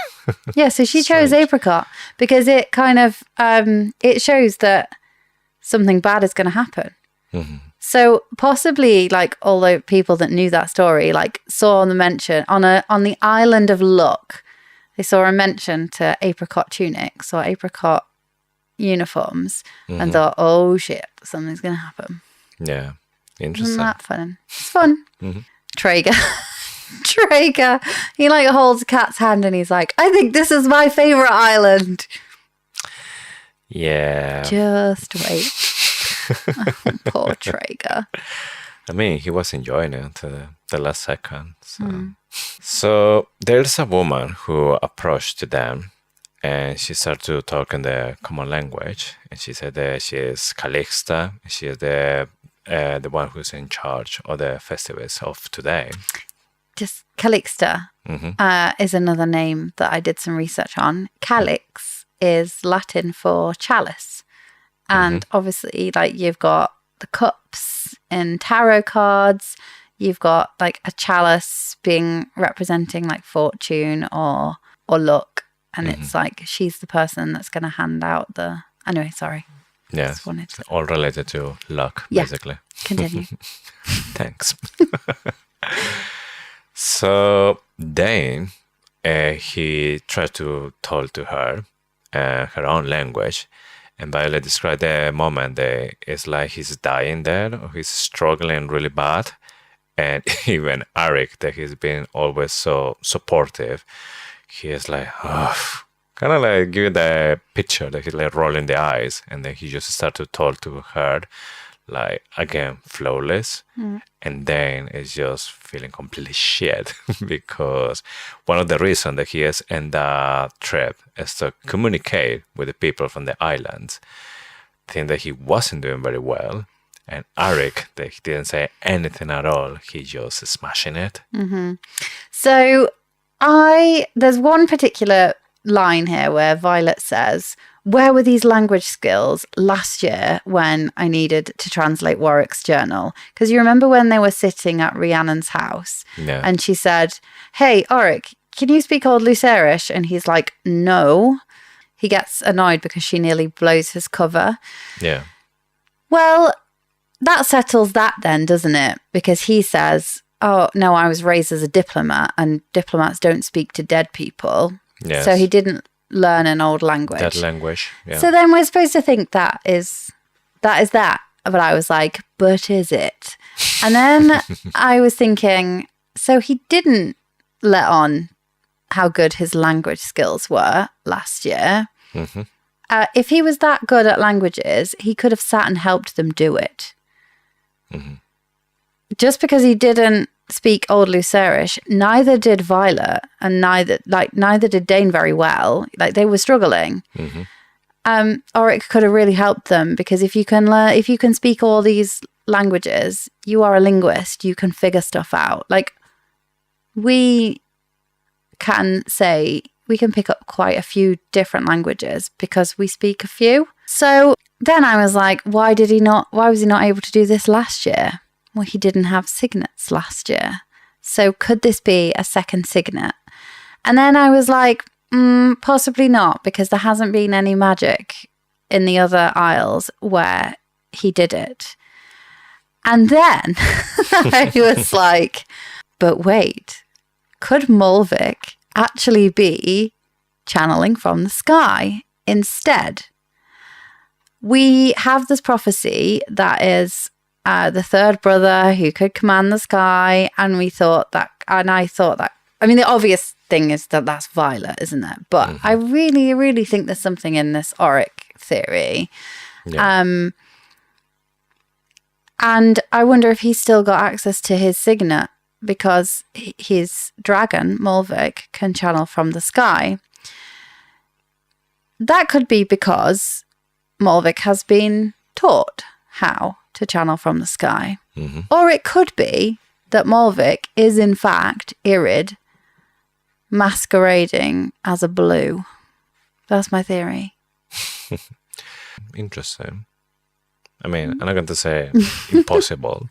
Yeah, so she chose apricot because it kind of it shows that something bad is going to happen. So possibly like all the people that knew that story like saw the mention on the island of luck, they saw a mention to apricot tunics or apricot uniforms and thought, oh shit, something's going to happen. Yeah, interesting. Isn't that fun? It's fun. Traeger, he like holds Cat's hand and he's like, I think this is my favourite island. Yeah. Just wait. Oh, poor Traeger. I mean, he was enjoying it to the last second. So there's a woman who approached to them and she started to talk in the common language. And she said that she is Calixta. She is the one who's in charge of the festivals of today. Just Calixta is another name that I did some research on. Calix is Latin for chalice. And obviously, like, you've got the cups in tarot cards. You've got like a chalice representing like fortune or luck. And it's like she's the person that's going to hand out the... Anyway, sorry. Yeah, all related to luck, basically. Continue. Thanks. So Dane, he tried to talk to her her own language. And Violet described the moment that it's like he's dying there, or he's struggling really bad. And even Garrick, that he's been always so supportive, he is like, oh, kind of like give the picture that he's like rolling the eyes, and then he just started to talk to her, like, again, flawless. And then it's just feeling completely shit because one of the reasons that he is in that trip is to communicate with the people from the islands. Think that he wasn't doing very well. And Garrick, that he didn't say anything at all. He just smashing it. So there's one particular line here where Violet says, where were these language skills last year when I needed to translate Warwick's journal? Because you remember when they were sitting at Rhiannon's house and she said, hey, Warwick, can you speak Old Lucerish? And he's like, no. He gets annoyed because she nearly blows his cover. Yeah. Well, that settles that then, doesn't it? Because he says, oh, no, I was raised as a diplomat and diplomats don't speak to dead people. Yes. So he didn't learn an old language. That language, yeah. So then we're supposed to think that is that. But I was like, but is it? And then I was thinking, so he didn't let on how good his language skills were last year. Mm-hmm. If he was that good at languages, he could have sat and helped them do it. Mm-hmm. Just because he didn't speak Old Lucerish, neither did Violet, and neither did Dane very well. Like, they were struggling. Mm-hmm. Oric could have really helped them, because if you can speak all these languages, you are a linguist. You can figure stuff out. Like, we can pick up quite a few different languages because we speak a few. So then I was like, why was he not able to do this last year? Well, he didn't have signets last year. So could this be a second signet? And then I was like, possibly not, because there hasn't been any magic in the other isles where he did it. And then I was like, but wait, could Molvic actually be channeling from the sky instead? We have this prophecy that is the third brother who could command the sky, and I thought that, I mean, the obvious thing is that that's Violet, isn't it? But I really, really think there's something in this Oric theory. Yeah. And I wonder if he's still got access to his signet, because his dragon, Molvic, can channel from the sky. That could be because Molvic has been taught how to channel from the sky. Mm-hmm. Or it could be that Molvic is in fact Irid masquerading as a blue. That's my theory. Interesting. I mean, I'm not going to say impossible.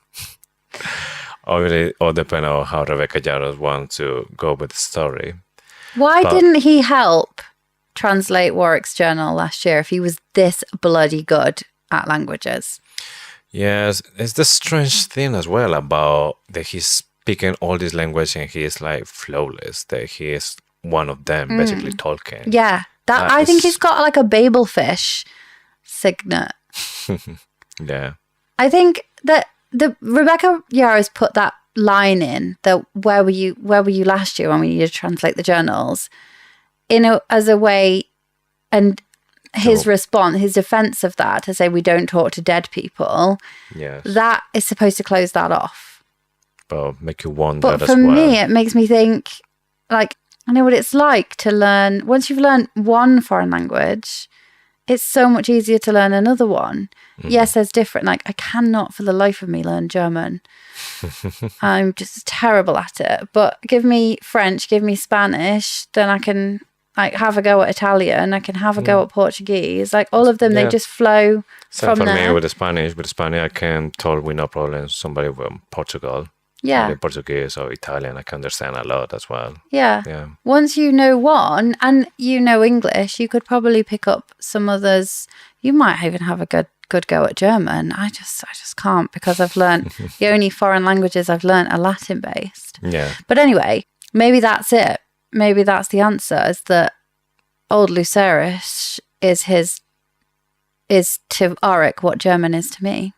Obviously, it all depends on how Rebecca Jarros wants to go with the story. Why didn't he help translate Warwick's journal last year if he was this bloody good at languages? Yes, it's the strange thing as well about that he's speaking all these languages and he is like flawless, that he is one of them, basically Tolkien. Yeah, I think he's got like a Babelfish signet. Yeah. I think that the Rebecca Yarros put that line in, that where were you last year when we needed to translate the journals, as a way, and his response, his defense of that, to say we don't talk to dead people. Yes. That is supposed to close that off. But make you wonder But as for well. me, it makes me think, like, I know what it's like to learn. Once you've learned one foreign language, it's so much easier to learn another one. Yes, there's different. Like, I cannot for the life of me learn German. I'm just terrible at it. But give me French, give me Spanish, then I can like have a go at Italian, I can have a go at Portuguese. Like, all of them, they just flow Same from for there. me with the Spanish. With the Spanish, I can talk with no problem. Somebody from Portugal. Yeah. Portuguese or Italian, I can understand a lot as well. Yeah. Yeah. Once you know one and you know English, you could probably pick up some others. You might even have a good go at German. I just can't, because I've learned the only foreign languages I've learned are Latin based. Yeah. But anyway, maybe that's it. Maybe that's the answer, is that Old Lucerish is to Oric what German is to me.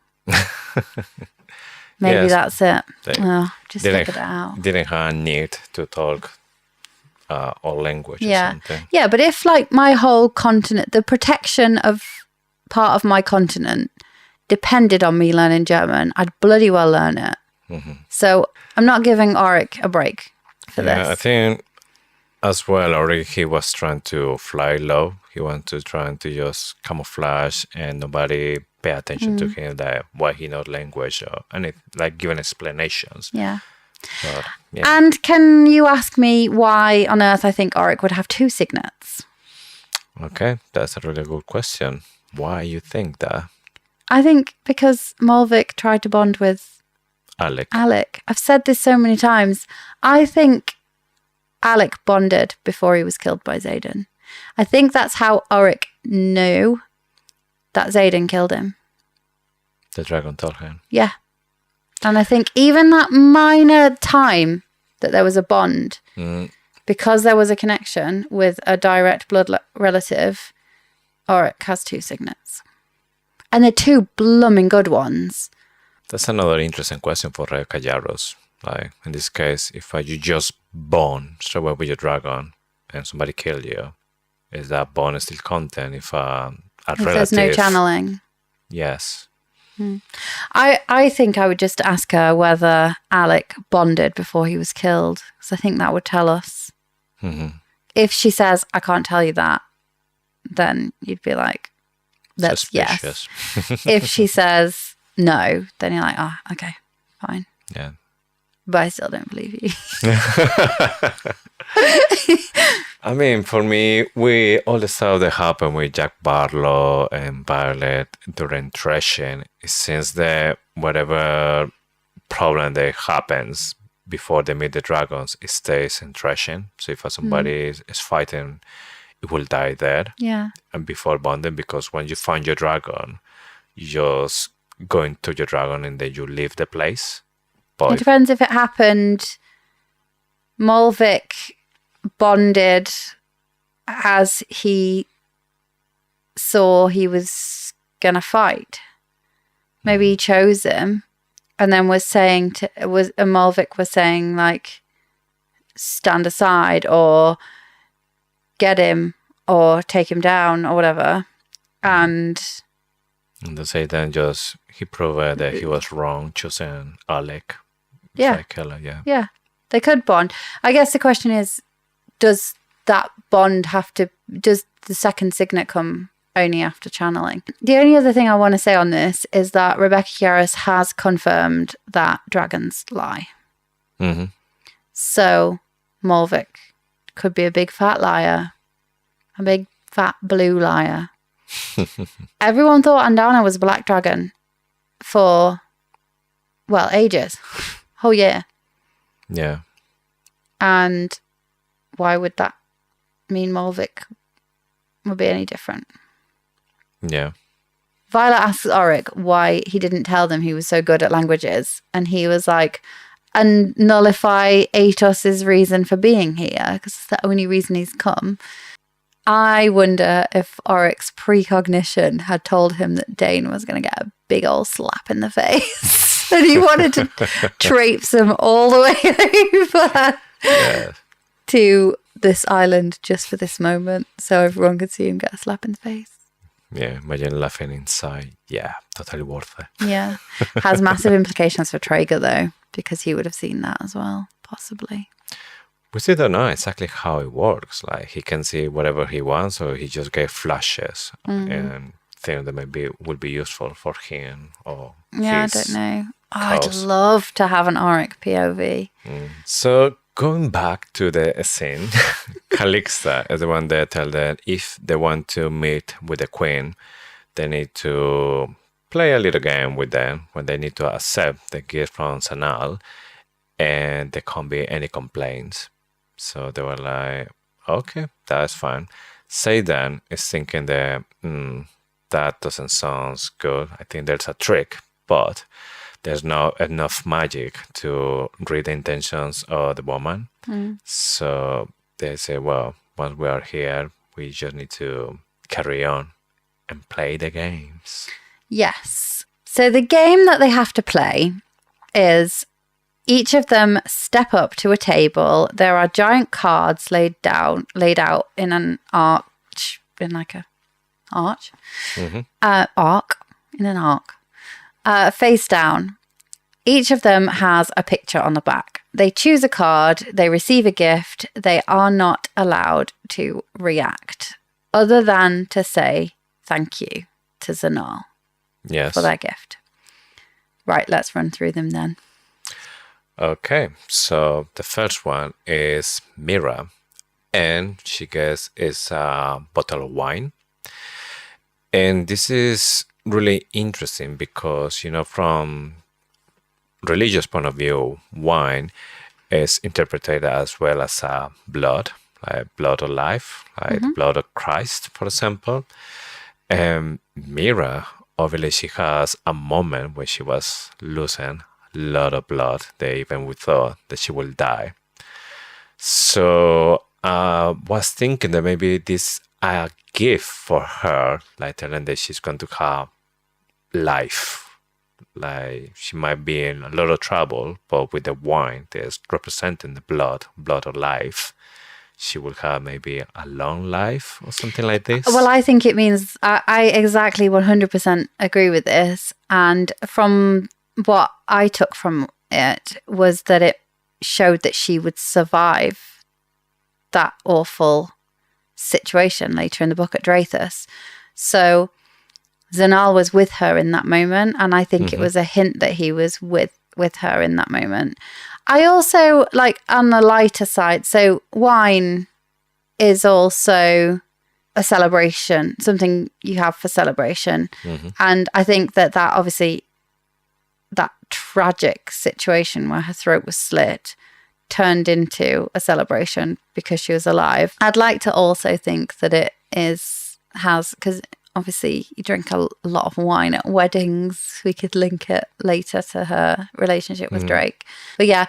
Maybe that's it. Just figured it out. Didn't have a need to talk all languages. Yeah. Yeah, but if like my whole continent, the protection of part of my continent depended on me learning German, I'd bloody well learn it. So I'm not giving Oric a break for this. I think as well, Oric, he was trying to fly low. He wanted to just camouflage and nobody pay attention to him, that why he knows language or any, like, giving explanations. Yeah. But, yeah. And can you ask me why on earth I think Oric would have two signets? Okay, that's a really good question. Why you think that? I think because Molvic tried to bond with Alec. I've said this so many times. I think Alec bonded before he was killed by Xaden. I think that's how Oric knew that Xaden killed him. The dragon told him. Yeah. And I think even that minor time that there was a bond, because there was a connection with a direct blood relative, Oric has two signets. And they're two blooming good ones. That's another interesting question for Rebecca Jarros. Like, in this case, if you just born straight away with your dragon and somebody kill you, Is that bond still content if a If relative? there's no channeling. Yes. I think I would just ask her whether Alec bonded before he was killed, because I think that would tell us. Mm-hmm. If she says, I can't tell you that, then you'd be like, that's Suspicious. yes. If she says no, then you're like, oh, okay, fine. Yeah. But I still don't believe you. I mean, for me, all the stuff that happened with Jack Barlow and Violet during threshing, it seems that whatever problem that happens before they meet the dragons, it stays in threshing. So if somebody is fighting, it will die there. Yeah. And before bonding, because when you find your dragon, you just go into your dragon and then you leave the place. But It depends if it happened. Molvic bonded as he saw he was going to fight. Maybe he chose him and then was saying Molvic was saying like, stand aside or get him or take him down or whatever. And they say then just he proved that he was wrong choosing Alec. yeah. Killer, yeah. Yeah, they could bond. I guess the question is, does that bond does the second signet come only after channeling? The only other thing I want to say on this is that Rebecca Yarros has confirmed that dragons lie. Mm-hmm. So Molvic could be a big fat liar, a big fat blue liar. Everyone thought Andana was a black dragon for, well, ages. Whole year. Yeah. And why would that mean Molvic would be any different? Yeah. Violet asks Oric why he didn't tell them he was so good at languages. And he was like, and nullify Athos's reason for being here, because it's the only reason he's come. I wonder if Oric's precognition had told him that Dane was going to get a big old slap in the face. And he wanted to traipse him all the way over to this island just for this moment so everyone could see him get a slap in the face. Yeah, imagine laughing inside. Yeah, totally worth it. Yeah. Has massive implications for Traeger, though, because he would have seen that as well, possibly. We still don't know exactly how it works. Like, he can see whatever he wants, or he just get flashes and think that maybe would be useful for him or Yeah, I his don't know. Oh, house. I'd love to have an Oric POV. So going back to the scene, Calixta is the one that tell that if they want to meet with the queen, they need to play a little game with them when they need to accept the gift from Sanal, and there can't be any complaints. So they were like, okay, that's fine. Seidan is thinking that that doesn't sound good. I think there's a trick, but there's not enough magic to read the intentions of the woman. So they say, well, once we are here, we just need to carry on and play the games. Yes. So the game that they have to play is each of them step up to a table. There are giant cards laid out in an arch, in like a arch, in an arc, face down. Each of them has a picture on the back. They choose a card, they receive a gift. They are not allowed to react other than to say thank you to Zanal for their gift. Right, let's run through them then. Okay, so the first one is Mira, and she gets is a bottle of wine. And this is really interesting because, from religious point of view, wine is interpreted as well as blood, like blood of life, like the blood of Christ, for example. And Mira, obviously, she has a moment when she was losing a lot of blood. They even thought that she will die. So I was thinking that maybe this a gift for her, like telling that she's going to have life. Like she might be in a lot of trouble, but with the wine that's representing the blood of life, she will have maybe a long life or something like this. Well, I think it means I exactly 100% agree with this. And from what I took from it was that it showed that she would survive that awful situation later in the book at Drathus. So Zanal was with her in that moment, and I think it was a hint that he was with her in that moment. I also, like, on the lighter side, so wine is also a celebration, something you have for celebration. And I think that obviously, that tragic situation where her throat was slit turned into a celebration because she was alive. I'd like to also think that it has, because obviously you drink a lot of wine at weddings. We could link it later to her relationship with Drake. But yeah,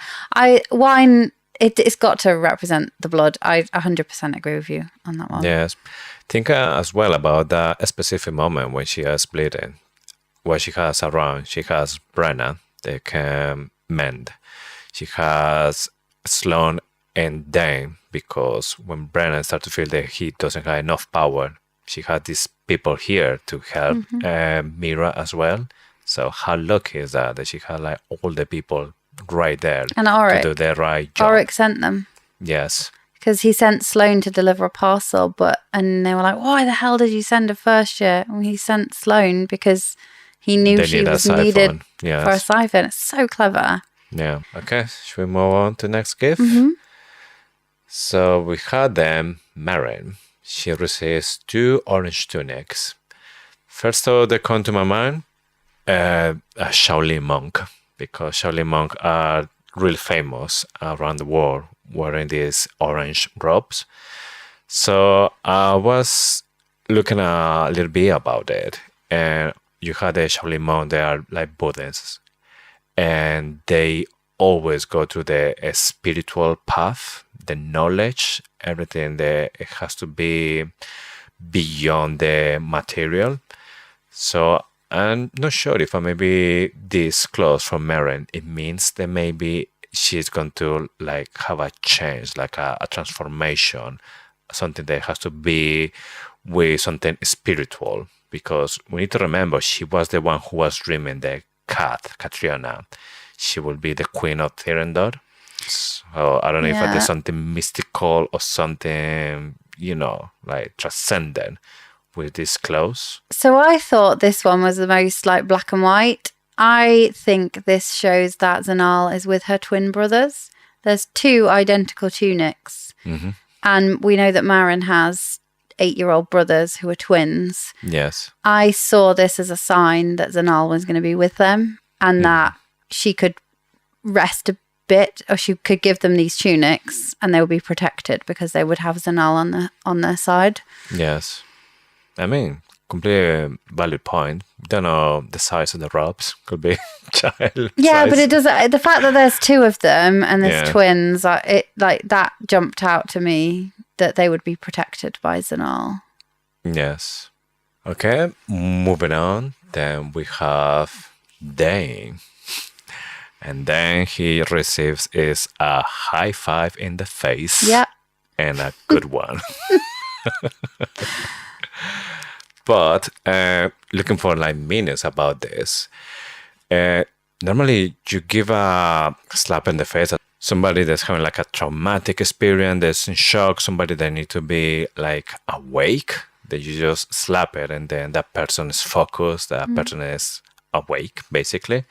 wine, it's got to represent the blood. I 100% agree with you on that one. Yes. Think as well about that specific moment when she has bleeding. What she has around, she has Brenna, they can mend. She has Sloane and Dane, because when Brenna starts to feel that he doesn't have enough power, she had these people here to help Mira as well. So how lucky is that she had like all the people right there and Auric, to do the right job. Auric sent them. Yes. Because he sent Sloane to deliver a parcel, and they were like, why the hell did you send her first year? And he sent Sloane because he knew she was needed for a siphon. It's so clever. Yeah. Okay. Should we move on to the next gift? So we had them Marin. She receives 2 orange tunics. First of all, they come to my mind, a Shaolin monk, because Shaolin monks are really famous around the world wearing these orange robes. So I was looking a little bit about it, and you had the Shaolin monk, they are like Buddhists, and they always go to the spiritual path, the knowledge, everything that it has to be beyond the material. So I'm not sure if maybe this clothes from Marin, it means that maybe she's going to like have a change, like a transformation, something that has to be with something spiritual. Because we need to remember, she was the one who was dreaming the Catriona. She will be the queen of Thirendor. So I don't know if there's something mystical or something, like transcendent with this clothes. So I thought this one was the most like black and white. I think this shows that Zanal is with her twin brothers. There's 2 identical tunics. And we know that Marin has 8-year-old brothers who are twins. Yes. I saw this as a sign that Zanal was going to be with them, and that she could rest a bit, or she could give them these tunics and they would be protected because they would have Zanal on their side. Yes. I mean, completely valid point. Don't know the size of the robes. Could be child Yeah, size. but it does. The fact that there's 2 of them and there's twins, it like that jumped out to me that they would be protected by Zanal. Yes. Okay, moving on. Then we have Dane. And then he receives is a high five in the face. Yeah. And a good one. But looking for like meanings about this. Normally you give a slap in the face. Somebody that's having like a traumatic experience, that's in shock, somebody that needs to be like awake, that you just slap it and then that person is focused, that person is awake, basically.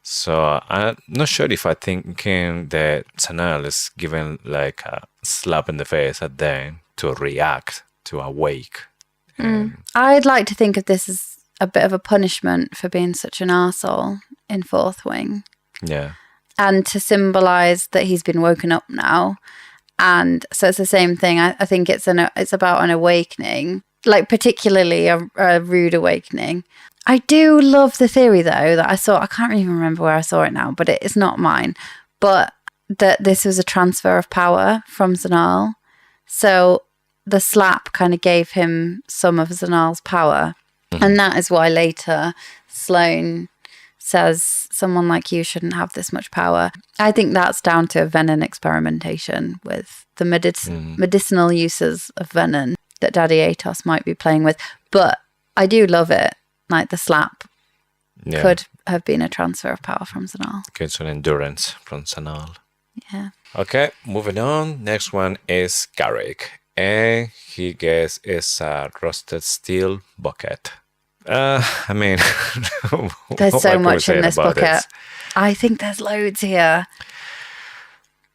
So I'm not sure if I'm thinking that Zanal is giving like a slap in the face at them to react, to awake. I'd like to think of this as a bit of a punishment for being such an arsehole in Fourth Wing. Yeah. And to symbolise that he's been woken up now. And so it's the same thing. I think it's about an awakening, like particularly a rude awakening. I do love the theory, though, that I saw. I can't even remember where I saw it now, but it's not mine. But that this was a transfer of power from Zanal. So the slap kind of gave him some of Zanal's power. And that is why later Sloane says someone like you shouldn't have this much power. I think that's down to venom experimentation with the medicinal uses of venom that Daddy Atos might be playing with. But I do love it. Like the slap could have been a transfer of power from Zanal. Gets an endurance from Zanal. Yeah. Okay, moving on. Next one is Garrick. And he gets is a rusted steel bucket. I mean, there's so much in this bucket. This? I think there's loads here.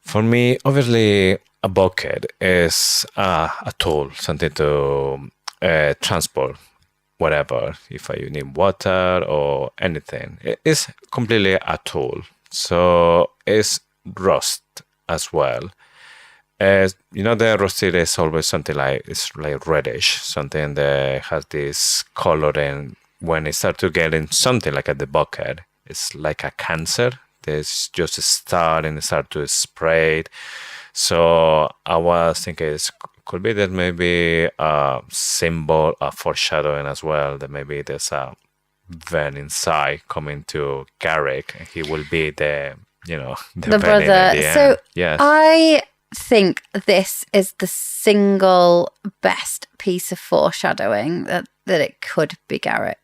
For me, obviously, a bucket is a tool, something to transport whatever. If you need water or anything, it's completely a tool. So it's rust as well. The rusted is always something it's like reddish, something that has this color, and when it starts to get in something like at the bucket, it's like a cancer. There's just a start and it starts to spray. So I was thinking it could be that maybe a symbol of foreshadowing as well, that maybe there's a Ven inside coming to Garrick, and he will be the brother. So yes. I think this is the single best piece of foreshadowing that it could be Garrick.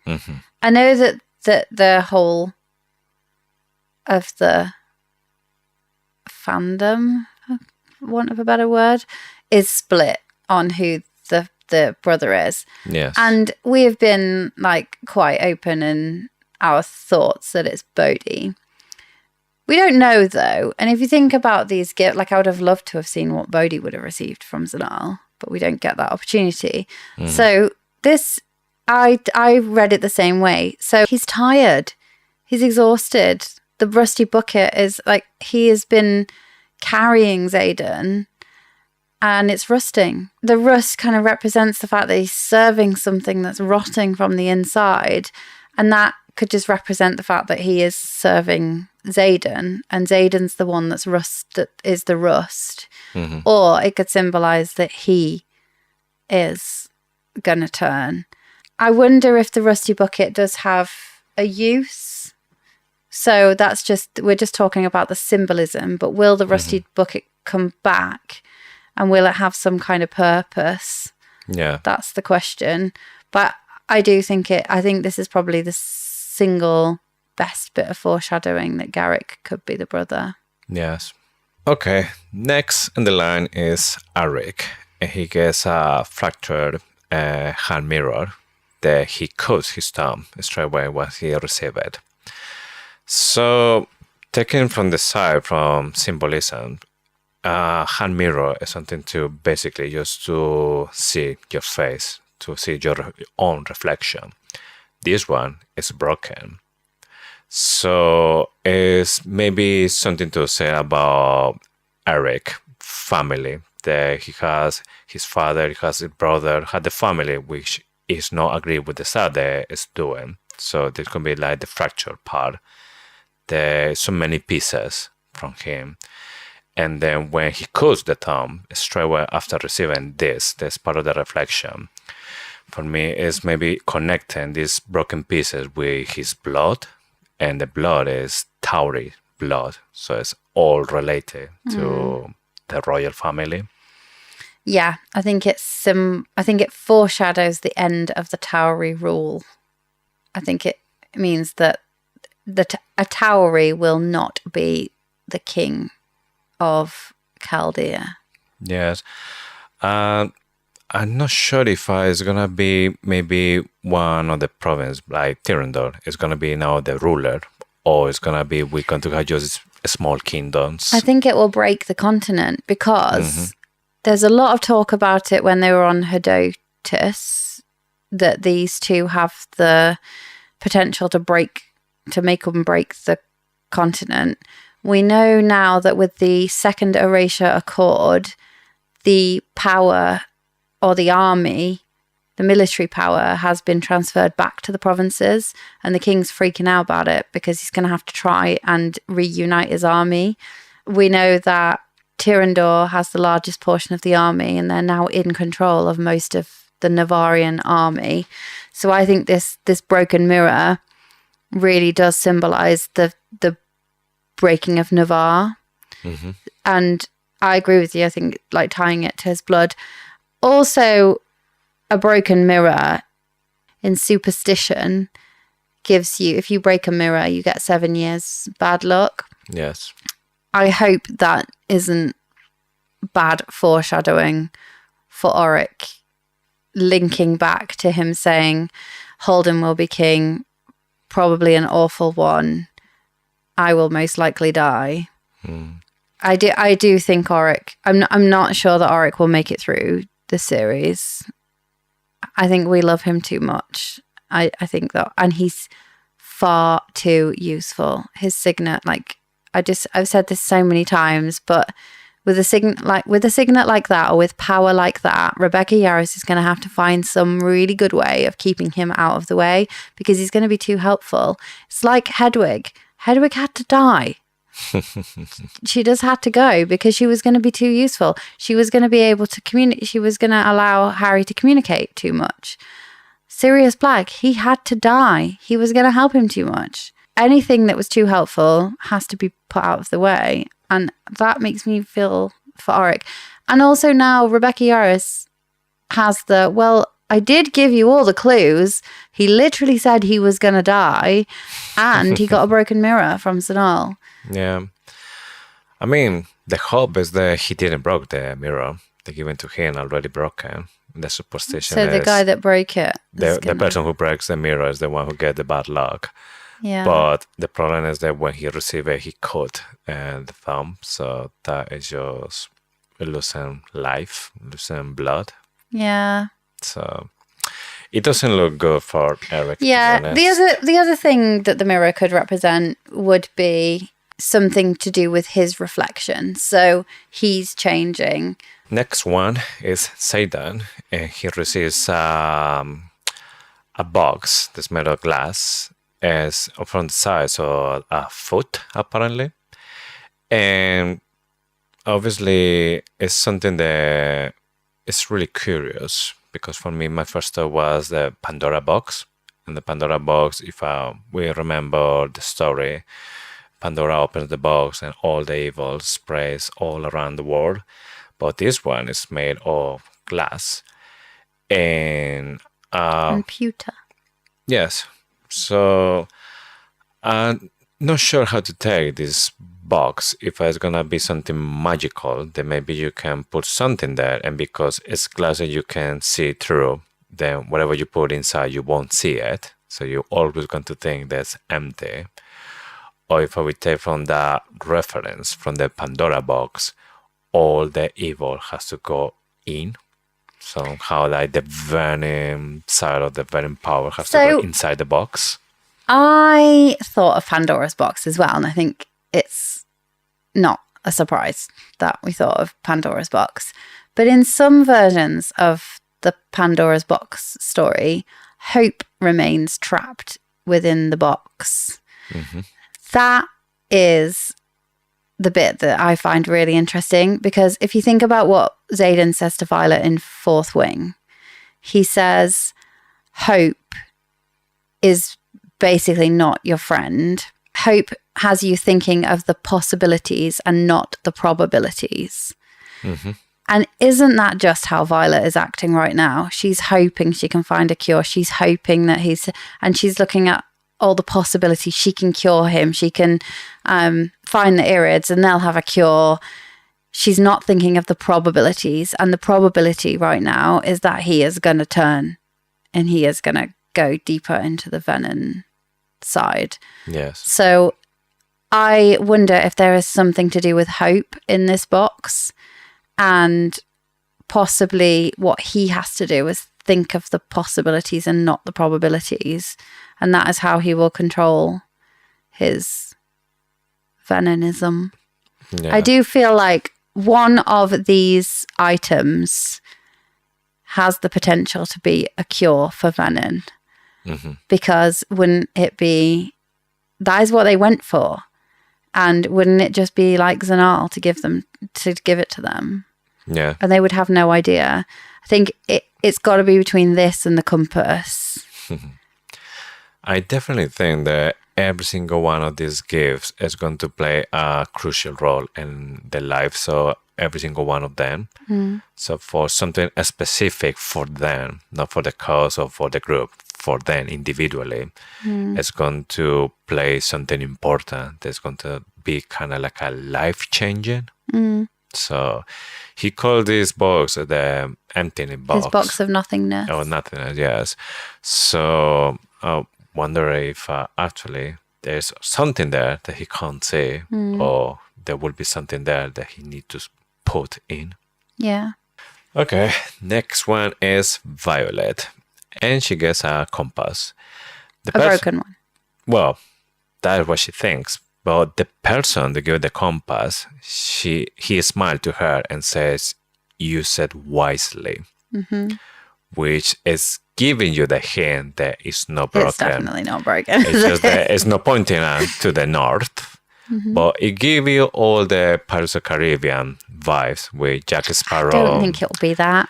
Mm-hmm. I know that the whole of the fandom, for want of a better word, is split on who the brother is. Yes. And we have been quite open in our thoughts that it's Bodhi. We don't know, though. And if you think about these gifts, I would have loved to have seen what Bodhi would have received from Zanal, but we don't get that opportunity. Mm. So this, I read it the same way. So he's tired. He's exhausted. The rusty bucket is he has been carrying Xaden and it's rusting. The rust kind of represents the fact that he's serving something that's rotting from the inside. And that could just represent the fact that he is serving Xaden, and Xaden's the one that's that is the rust. Mm-hmm. Or it could symbolize that he is gonna turn. I wonder if the rusty bucket does have a use. So we're just talking about the symbolism, but will the rusty bucket come back, and will it have some kind of purpose? Yeah. That's the question. But I think this is probably the single best bit of foreshadowing that Garrick could be the brother. Yes. Okay. Next in the line is Arik. And he gets a fractured hand mirror that he cuts his thumb straight away when he received it. So, taken from the side, from symbolism, hand mirror is something to basically just to see your face, to see your own reflection. This one is broken. So it's maybe something to say about Eric family, that he has his father, he has his brother, had the family which is not agree with the side that is doing. So this can be the fractured part. There's so many pieces from him. And then when he cuts the thumb, straight away after receiving this part of the reflection, for me is maybe connecting these broken pieces with his blood. And the blood is Tauri blood, so it's all related to the royal family. Yeah, I think it foreshadows the end of the Tauri rule. I think it means that a Tauri will not be the king of Chaldea. Yes. I'm not sure if it's going to be maybe one of the province, like Tyrrendor, is going to be now the ruler, or it's going to be we're going to have just small kingdoms. I think it will break the continent because there's a lot of talk about it when they were on Hedotus, that these two have the potential to make them break the continent. We know now that with the Second Erasure Accord, the power or the army, the military power, has been transferred back to the provinces, and the king's freaking out about it because he's going to have to try and reunite his army. We know that Tyrrendor has the largest portion of the army, and they're now in control of most of the Navarian army. So I think this broken mirror really does symbolize the breaking of Navarre. Mm-hmm. And I agree with you. I think like tying it to his blood. Also, a broken mirror in superstition gives you, if you break a mirror, you get 7 years bad luck. Yes. I hope that isn't bad foreshadowing for Oric, linking back to him saying, Holden will be king, probably an awful one. I will most likely die. I do think Oric, I'm not sure that Oric will make it through the series. I think we love him too much. I think that, and he's far too useful. His signet, like I've said this so many times, but with a signet like that, or with power like that, Rebecca Yarros is going to have to find some really good way of keeping him out of the way, because he's going to be too helpful. It's like Hedwig. Hedwig had to die. She just had to go because she was going to be too useful. She was going to be able to communicate. She was going to allow Harry to communicate too much. Sirius Black, he had to die. He was going to help him too much. Anything that was too helpful has to be put out of the way. And that makes me feel for Oric. And also now Rebecca Yarros has I did give you all the clues. He literally said he was going to die, and he got a broken mirror from Sanal. Yeah. I mean, the hope is that he didn't broke the mirror. They given to him already broken. The superstition So the is guy that broke it. the person who breaks the mirror is the one who get the bad luck. Yeah. But the problem is that when he received it, he cut the thumb. So that is just losing life, losing blood. Yeah. So it doesn't look good for Eric. Yeah. To be honest. The other thing that the mirror could represent would be something to do with his reflection. So he's changing. Next one is Satan, and he receives a box that's made of glass, as from the size of a foot, apparently. And obviously, it's something that is really curious, because for me, my first thought was the Pandora box. And the Pandora box, if we remember the story, Pandora opens the box and all the evil sprays all around the world. But this one is made of glass. And pewter. yes. So I'm not sure how to take this box. If it's gonna be something magical, then maybe you can put something there, and because it's glass and you can see through, then whatever you put inside, you won't see it. So you're always going to think that's empty. Or if we take from that reference from the Pandora box, all the evil has to go in. Somehow, like the venom side of the venom power has to go inside the box. I thought of Pandora's box as well, and I think it's not a surprise that we thought of Pandora's box. But in some versions of the Pandora's box story, hope remains trapped within the box. Mm-hmm. That is the bit that I find really interesting, because if you think about what Xaden says to Violet in Fourth Wing, he says hope is basically not your friend. Hope has you thinking of the possibilities and not the probabilities. Mm-hmm. And isn't that just how Violet is acting right now? She's hoping she can find a cure. She's hoping that she's looking at all the possibilities. She can cure him. She can find the Irids and they'll have a cure. She's not thinking of the probabilities. And the probability right now is that he is going to turn and he is going to go deeper into the venom side. Yes. So I wonder if there is something to do with hope in this box, and possibly what he has to do is think of the possibilities and not the probabilities. And that is how he will control his venomism. Yeah. I do feel like one of these items has the potential to be a cure for venom. Mm-hmm. Because wouldn't it be, that is what they went for. And wouldn't it just be like Zanal to give it to them? Yeah. And they would have no idea. I think it's got to be between this and the compass. I definitely think that every single one of these gifts is going to play a crucial role in the lives of every single one of them. So for something specific for them, not for the cause or for the group, for them individually, it's going to play something important. It's going to be kind of like a life-changing. So he called this box the empty box. His box of nothingness. Oh, nothingness, yes. So I wonder if actually there's something there that he can't see, or there will be something there that he needs to put in. Yeah. Okay, next one is Violet, and she gets a compass. A broken one. Well, that's what she thinks. But the person that gave the compass, he smiled to her and says, "Use it wisely," which is giving you the hint that it's not broken. It's definitely not broken. It's just that it's not pointing to the north. But it gives you all the Pirates of the Caribbean vibes with Jack Sparrow. I don't think it'll be that.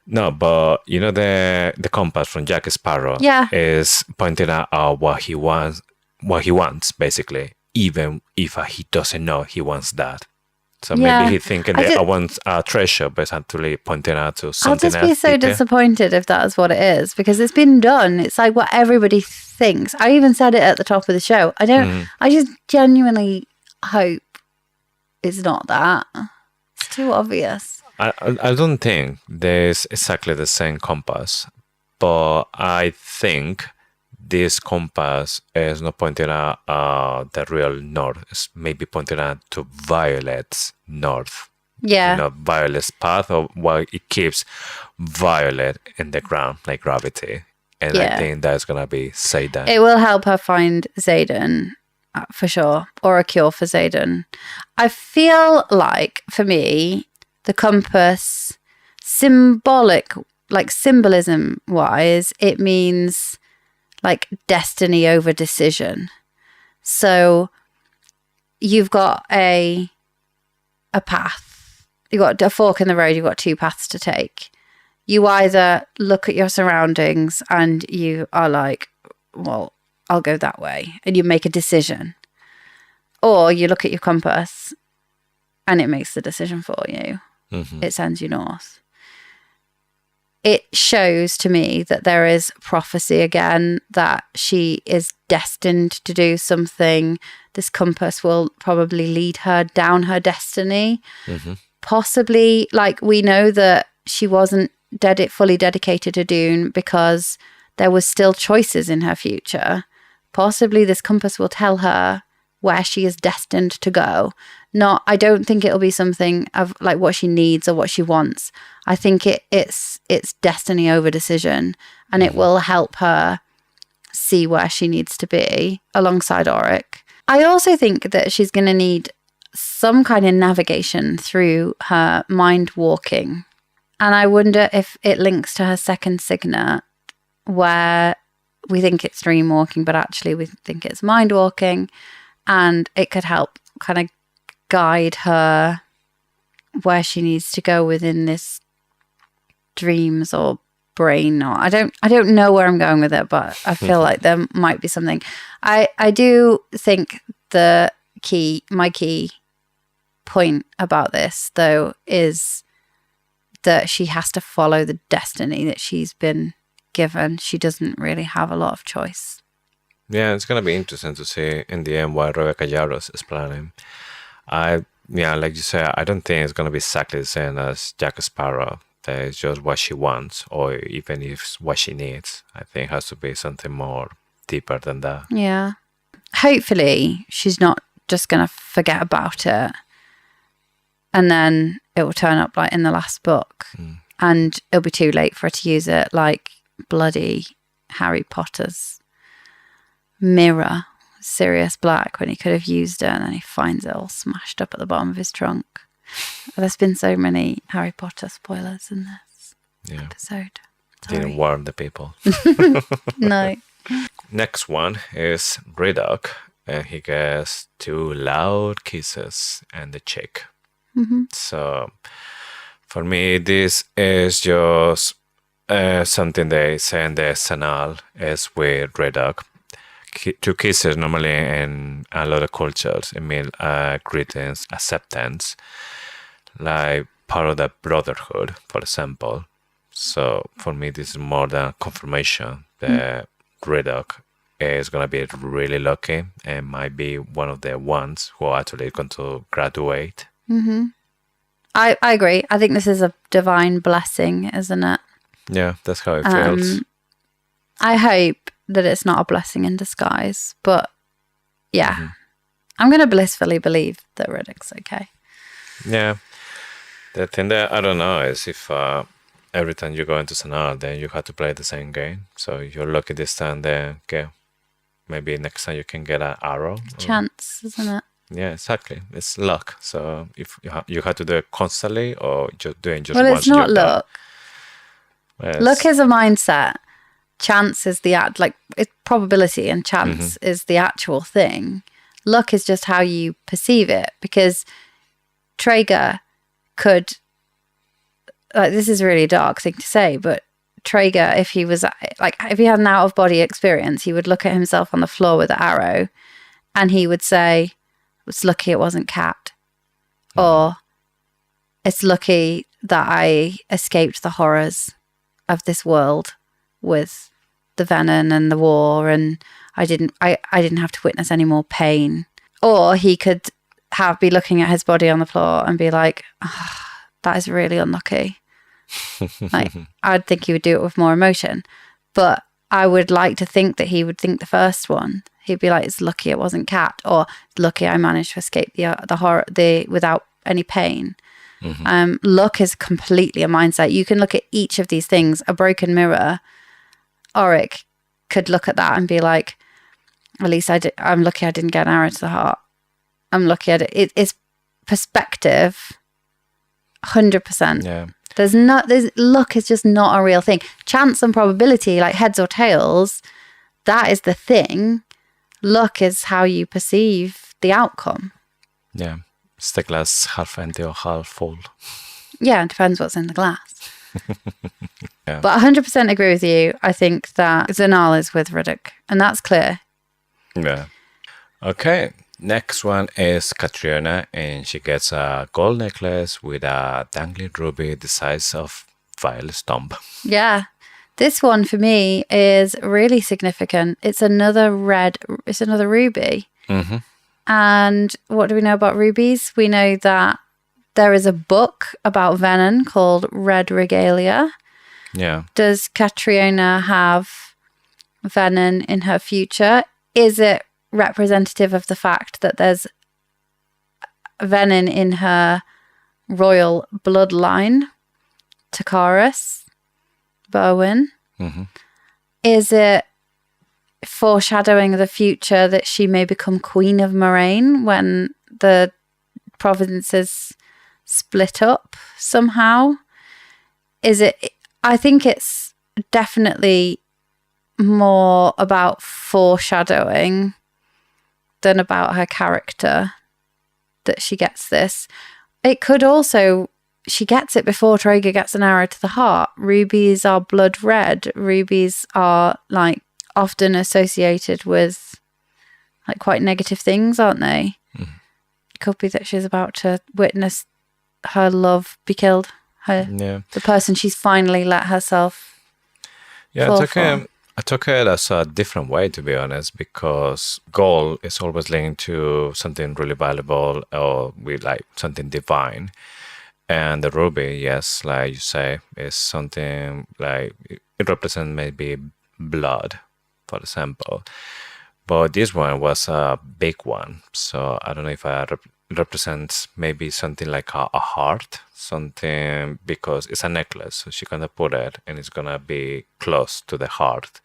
No, but you know the compass from Jack Sparrow is pointing out what he wants, basically, even if he doesn't know he wants that. So maybe he's thinking that I want a treasure, but it's actually pointing out to something else. I'll just be so disappointed if that is what it is, because it's been done. It's like what everybody thinks. I even said it at the top of the show. I just genuinely hope it's not that. It's too obvious. I don't think there's exactly the same compass, but I think this compass is not pointing out the real north. It's maybe pointing out to Violet's north. Yeah. You know, Violet's path, or why it keeps Violet in the ground, like gravity. And I think that's going to be Zayden. It will help her find Zayden, for sure, or a cure for Zayden. I feel like, for me, the compass, symbolism-wise, it means like destiny over decision. So you've got a path. You've got a fork in the road. You've got two paths to take. You either look at your surroundings and you are like, well, I'll go that way. And you make a decision. Or you look at your compass and it makes the decision for you. It sends you north. It shows to me that there is prophecy again, that she is destined to do something. This compass will probably lead her down her destiny. Possibly, like, we know that she wasn't fully dedicated to Dune because there was still choices in her future. Possibly this compass will tell her where she is destined to go. I don't think it'll be something of like what she needs or what she wants. I think it's destiny over decision, and it will help her see where she needs to be alongside Auric. I also think that she's going to need some kind of navigation through her mind walking. And I wonder if it links to her second signet, where we think it's dream walking, but actually we think it's mind walking. And it could help kind of guide her where she needs to go within this dreams or brain. Or I don't know where I'm going with it, but I feel like there might be something. I do think my key point about this, though, is that she has to follow the destiny that she's been given. She doesn't really have a lot of choice. Yeah, it's going to be interesting to see in the end what Rebecca Yarros is planning. Like you said, I don't think it's going to be exactly the same as Jack Sparrow. That it's just what she wants, or even if it's what she needs. I think it has to be something more deeper than that. Yeah. Hopefully, she's not just going to forget about it. And then it will turn up like in the last book. And it'll be too late for her to use it, like bloody Harry Potter's mirror, Sirius Black, when he could have used it, and then he finds it all smashed up at the bottom of his trunk. There's been so many Harry Potter spoilers in this episode. Sorry. Didn't warn the people. No. Next one is Ridoc, and he gets 2 loud kisses and the cheek. So for me, this is just something they say in the Sanal is with Ridoc. two kisses normally in a lot of cultures, it means greetings, acceptance, like part of the brotherhood, for example. So for me, this is more than confirmation that Ridoc is going to be really lucky and might be one of the ones who are actually going to graduate. I agree. I think this is a divine blessing, isn't it? Yeah, that's how it feels. I hope that it's not a blessing in disguise, but yeah, I'm going to blissfully believe that Ridoc's okay. Yeah. The thing that I don't know is if every time you go into Sanar, then you have to play the same game. So you're lucky this time, then okay, maybe next time you can get an arrow. Chance, isn't it? Yeah, exactly. It's luck. So if you have to do it constantly or just doing just well, once. It's not luck. Well, luck is a mindset. Chance is the it's probability, and chance is the actual thing. Luck is just how you perceive it, because Traeger could, this is a really dark thing to say, but Traeger, if he was if he had an out of body experience, he would look at himself on the floor with an arrow and he would say, "It's lucky it wasn't Cat," or "It's lucky that I escaped the horrors of this world with the venom and the war, and I didn't have to witness any more pain." Or he could be looking at his body on the floor and be like, "Oh, that is really unlucky." I'd think he would do it with more emotion, but I would like to think that he would think the first one. He'd be like, "It's lucky it wasn't Cat," or "It's lucky I managed to escape the horror without any pain." Luck is completely a mindset. You can look at each of these things. A broken mirror, Auric could look at that and be like, "At least I'm lucky I didn't get an arrow to the heart. I'm lucky I did." It's perspective, 100%. Yeah. There's luck is just not a real thing. Chance and probability, like heads or tails, that is the thing. Luck is how you perceive the outcome. Yeah. It's the glass half empty or half full. Yeah, it depends what's in the glass. Yeah. But 100% agree with you. I think that Zanal is with Ridoc, and that's clear. Yeah. Okay. Next one is Katrina, and she gets a gold necklace with a dangling ruby the size of Violet's thumb. Yeah. This one for me is really significant. It's another ruby. And what do we know about rubies? We know that there is a book about venom called Red Regalia. Yeah. Does Catriona have venom in her future? Is it representative of the fact that there's venom in her royal bloodline, Takaris, Bowen? Is it foreshadowing the future that she may become Queen of Moraine when the provinces split up somehow? I think it's definitely more about foreshadowing than about her character that she gets this. It could also, she gets it before Traeger gets an arrow to the heart. Rubies are blood red. Rubies are often associated with quite negative things, aren't they? It could be that she's about to witness her love be killed. The person she's finally let herself fall for. I took it as a different way, to be honest, because gold is always linked to something really valuable or with something divine. And the ruby, yes, like you say, is something it represents maybe blood, for example. But this one was a big one. So I don't know if it represents maybe something like a heart, something, because it's a necklace. So she's going to put it and it's going to be close to the heart.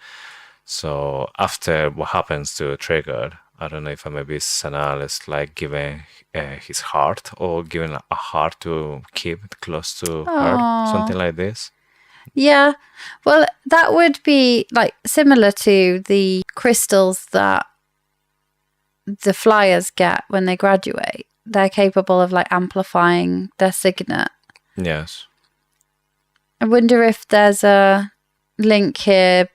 So after what happens to Trigger, I don't know if maybe Sanal is giving his heart or giving a heart to keep close to her, something like this. Yeah, well, that would be similar to the crystals that the flyers get when they graduate. They're capable of amplifying their signet. Yes. I wonder if there's a link here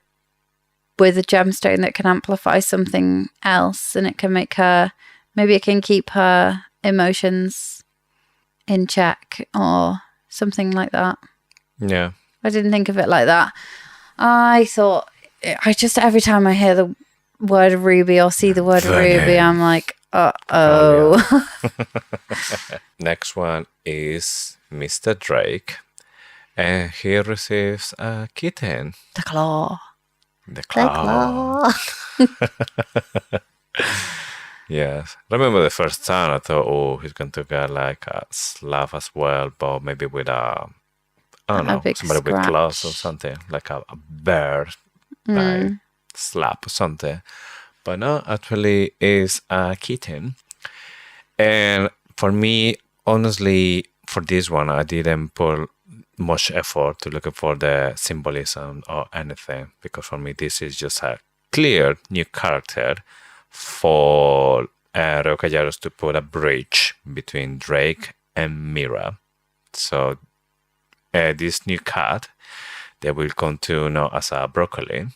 with a gemstone that can amplify something else, and it can make her, maybe it can keep her emotions in check or something like that. Yeah. I didn't think of it like that. I thought, every time I hear the word ruby or see the word ruby, I'm like, uh-oh. Next one is Mr. Drake. And he receives a kitten. The claw. The claw. Yes. Remember the first time I thought, oh, he's going to get like a slap as well, but maybe with I don't know, somebody with claws or something, like a bear like slap or something. But no, actually is a kitten. And for me, honestly, for this one, I didn't put much effort to look for the symbolism or anything, because for me, this is just a clear new character for Ridoc to put a bridge between Drake and Mira. So this new cat that will come to know as a broccoli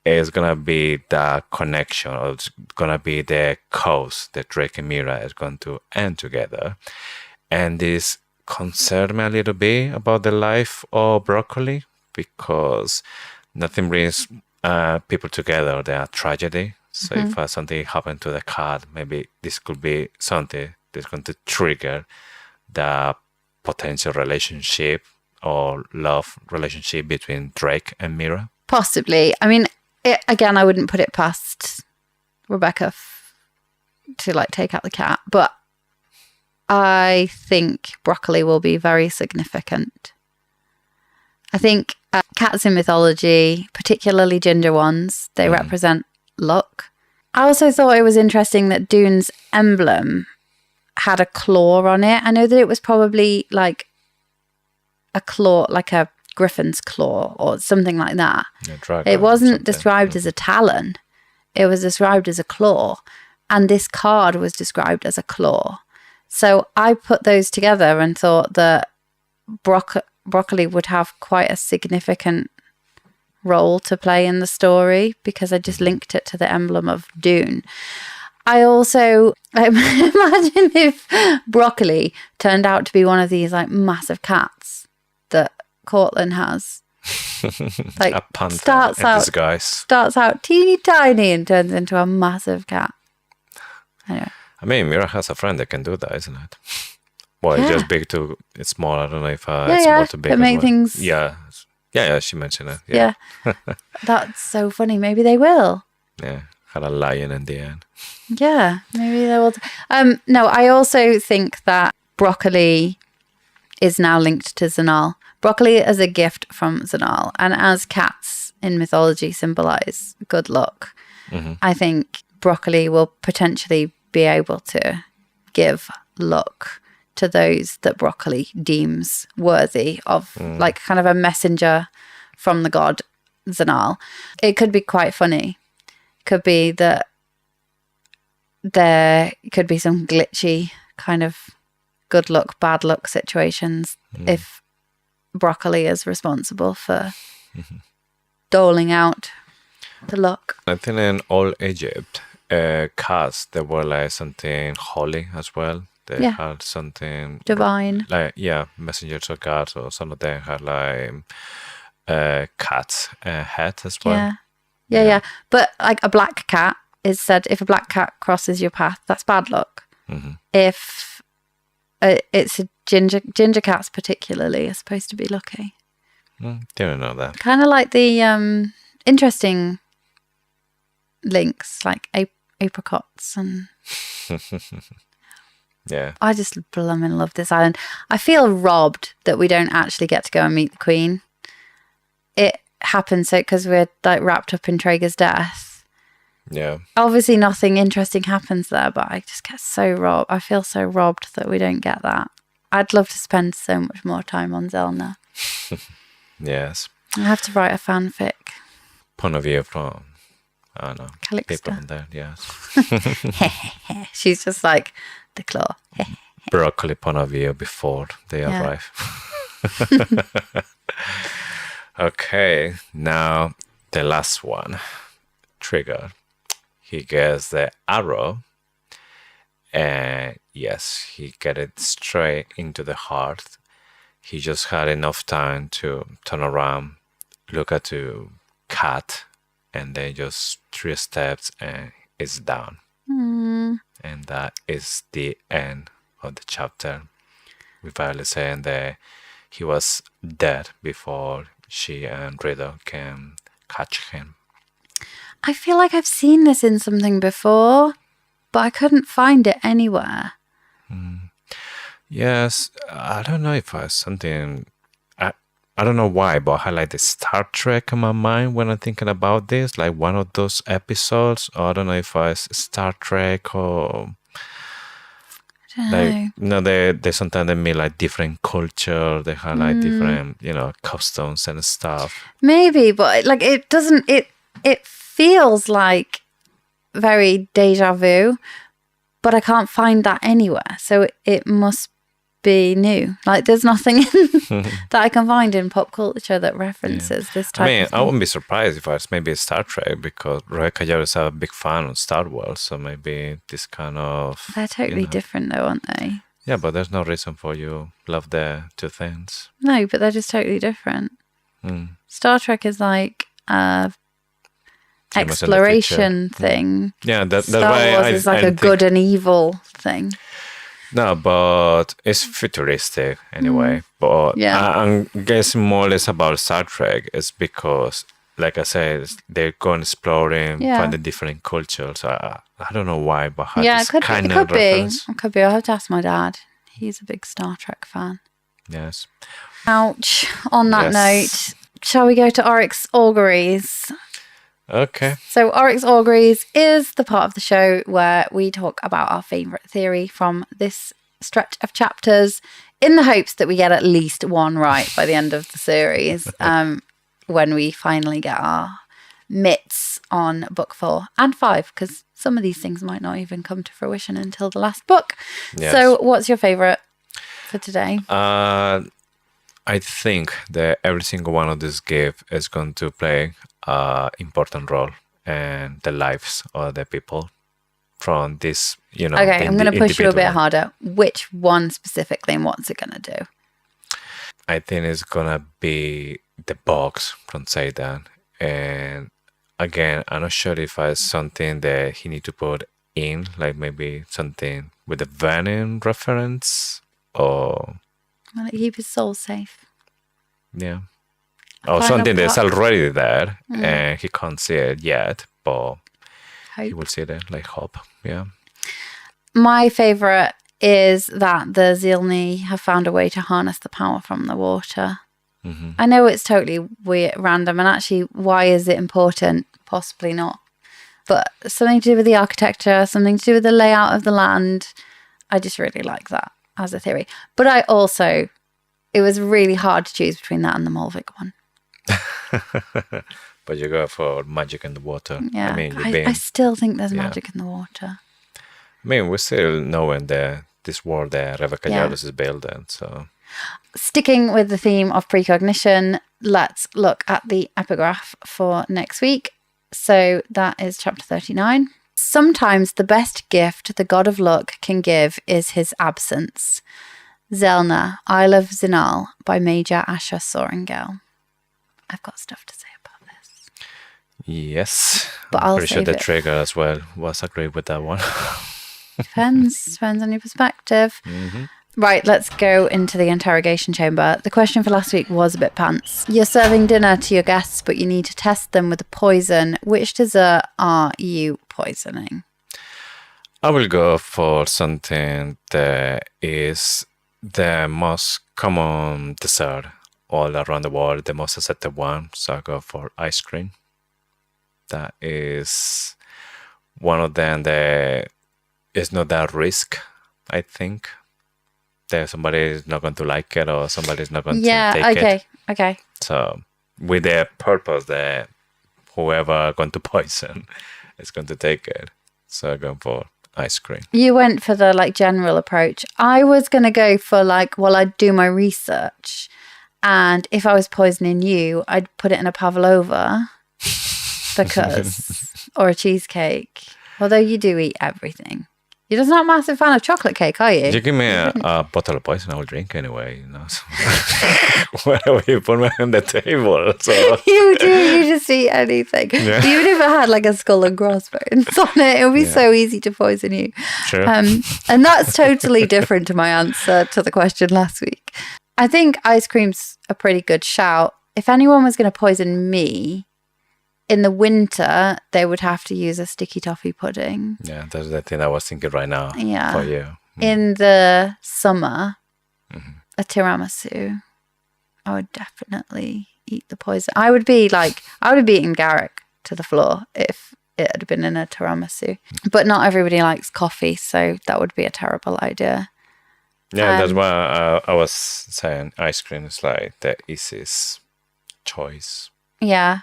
is gonna be the connection, or it's gonna be the cause that Drake and Mira is going to end together. And this concerned me a little bit about the life of broccoli, because nothing brings people together than a tragedy. So if something happened to the cat, maybe this could be something that's going to trigger the potential relationship or love relationship between Drake and Mira. Possibly. I mean, again, I wouldn't put it past Rebecca to like take out the cat, but I think broccoli will be very significant. I think cats in mythology, particularly ginger ones, they represent luck. I also thought it was interesting that Dune's emblem had a claw on it. I know that it was probably like a claw, like a griffin's claw or something like that. It wasn't described as a talon. It was described as a claw. And this card was described as a claw. So I put those together and thought that broccoli would have quite a significant role to play in the story, because I just linked it to the emblem of Dune. I also imagine if broccoli turned out to be one of these like massive cats that Cortland has. Like a panther in disguise. Starts out teeny tiny and turns into a massive cat. Anyway. I mean, Mira has a friend that can do that, isn't it? Well, it's just big to it's small. I don't know if it's small to big. Can make things. Yeah, she mentioned it. Yeah. That's so funny. Maybe they will. Yeah, had a lion in the end. Yeah, maybe they will. No, I also think that broccoli is now linked to Zanal. Broccoli is a gift from Zanal, and as cats in mythology symbolize good luck, I think broccoli will potentially be able to give luck to those that broccoli deems worthy of, like kind of a messenger from the god Zanal. It could be quite funny. It could be that there could be some glitchy kind of good luck, bad luck situations if broccoli is responsible for doling out the luck. I think in all Egypt, cats, they were like something holy as well. They had something divine, like messengers of God, or some of them had like cat's head as well. Yeah. But like a black cat is said, if a black cat crosses your path, that's bad luck. If it's a ginger cats particularly are supposed to be lucky. Didn't know that. Kind of like the interesting links, like apricots and. Yeah. I just blooming love this island. I feel robbed that we don't actually get to go and meet the Queen. It happens so because we're like wrapped up in Traeger's death. Yeah. Obviously nothing interesting happens there, but I just get so robbed. I feel so robbed that we don't get that. I'd love to spend so much more time on Zelna. Yes. I have to write a fanfic. Point of view from, I don't know, Calixta. people on there, yes. She's just like the claw. Broccoli point of view before they arrive. Okay, now the last one. trigger. He gets the arrow, and yes, he get it straight into the heart. He just had enough time to turn around, look at the cat, and then just 3 steps and it's down. And that is the end of the chapter. With Violet saying that he was dead before she and Ridoc can catch him. I feel like I've seen this in something before, but I couldn't find it anywhere. Yes, I don't know if it's something. I don't know why, but I had like the Star Trek in my mind when I'm thinking about this, like one of those episodes. Or I don't know if it's Star Trek or like they sometimes they meet like different culture. They have like different customs and stuff. Maybe, but like it doesn't. It feels like very deja vu, but I can't find that anywhere. So it must be new. Like there's nothing that I can find in pop culture that references this type of thing. I wouldn't be surprised if it's maybe Star Trek, because Rebecca Yarros is a big fan of Star Wars, so maybe this kind of... They're totally different though, aren't they? Yeah, but there's no reason for you love the two things. No, but they're just totally different. Star Trek is like exploration thing. Yeah, that's Star why Wars is like a good and evil thing. No, but it's futuristic anyway. But I'm guessing more or less about Star Trek is because, like I said, they're going exploring, finding different cultures. I don't know why, but it could be. It could be. I'll have to ask my dad. He's a big Star Trek fan. Yes. Ouch. On that note, shall we go to Oryx Auguries? Okay. So Oryx Auguries is the part of the show where we talk about our favourite theory from this stretch of chapters in the hopes that we get at least one right by the end of the series when we finally get our mitts on book 4 and 5, because some of these things might not even come to fruition until the last book. Yes. So what's your favourite for today? I think that every single one of this gift is going to play an important role in the lives of the people from this, Okay, I'm going to push you a bit harder. Which one specifically, and what's it going to do? I think it's going to be the box from Satan. And again, I'm not sure if it's something that he need to put in, like maybe something with a venom reference or... Well, keep his soul safe. Yeah. Or something that's already there and he can't see it yet, but he will see it, like hope. Yeah. My favourite is that the Zilni have found a way to harness the power from the water. I know it's totally weird, random, and actually, why is it important? Possibly not. But something to do with the architecture, something to do with the layout of the land. I just really like that as a theory. But it was really hard to choose between that and the Molvic one. But you go for magic in the water. Yeah, I still think there's magic in the water. I mean, we're still knowing this world that Rebecca Yarros is building. So, sticking with the theme of precognition, let's look at the epigraph for next week. So that is chapter 39. Sometimes the best gift the god of luck can give is his absence. Zelna, Isle of Zinal by Major Asher Soringel. I've got stuff to say about this. Yes. But I'm I'll pretty sure save the trigger as well was agreed with that one. Depends on your perspective. Right, let's go into the interrogation chamber. The question for last week was a bit pants. You're serving dinner to your guests, but you need to test them with a poison. Which dessert are you poisoning? I will go for something that is the most common dessert all around the world, the most accepted one. So I go for ice cream. That is one of them that is not that risk, I think. That somebody is not going to like it or somebody is not going to take it. Okay. So with the purpose that whoever going to poison is going to take it. So I go for ice cream. You went for the general approach. I was going to go for I'd do my research, and if I was poisoning you, I'd put it in a pavlova because or a cheesecake. Although you do eat everything. You're just not a massive fan of chocolate cake, are you? You give me a bottle of poison, I will drink anyway. So. Wherever you put me on the table. So. You do. You just eat anything. Yeah. Even if it had like a skull and crossbones on it would be so easy to poison you. Sure. And that's totally different to my answer to the question last week. I think ice cream's a pretty good shout. If anyone was going to poison me, in the winter, they would have to use a sticky toffee pudding. Yeah, that's the thing I was thinking right now for you. In the summer, a tiramisu, I would definitely eat the poison. I would be beating Garrick to the floor if it had been in a tiramisu. But not everybody likes coffee, so that would be a terrible idea. Yeah, that's why I was saying ice cream is like the easiest choice. Yeah.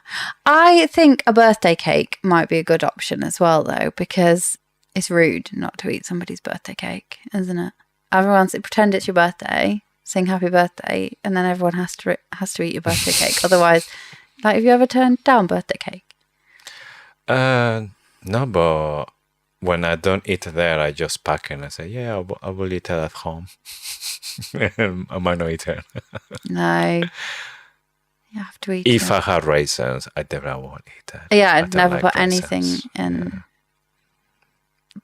I think a birthday cake might be a good option as well, though, because it's rude not to eat somebody's birthday cake, isn't it? Everyone's pretend it's your birthday, sing happy birthday, and then everyone has to eat your birthday cake. Otherwise, like, have you ever turned down birthday cake? No, but when I don't eat it there, I just pack it and I say, yeah, I will eat it at home. I might not eat it. No. You have to eat If it. I had raisins, I definitely won't eat it. Yeah, I'd never put anything in,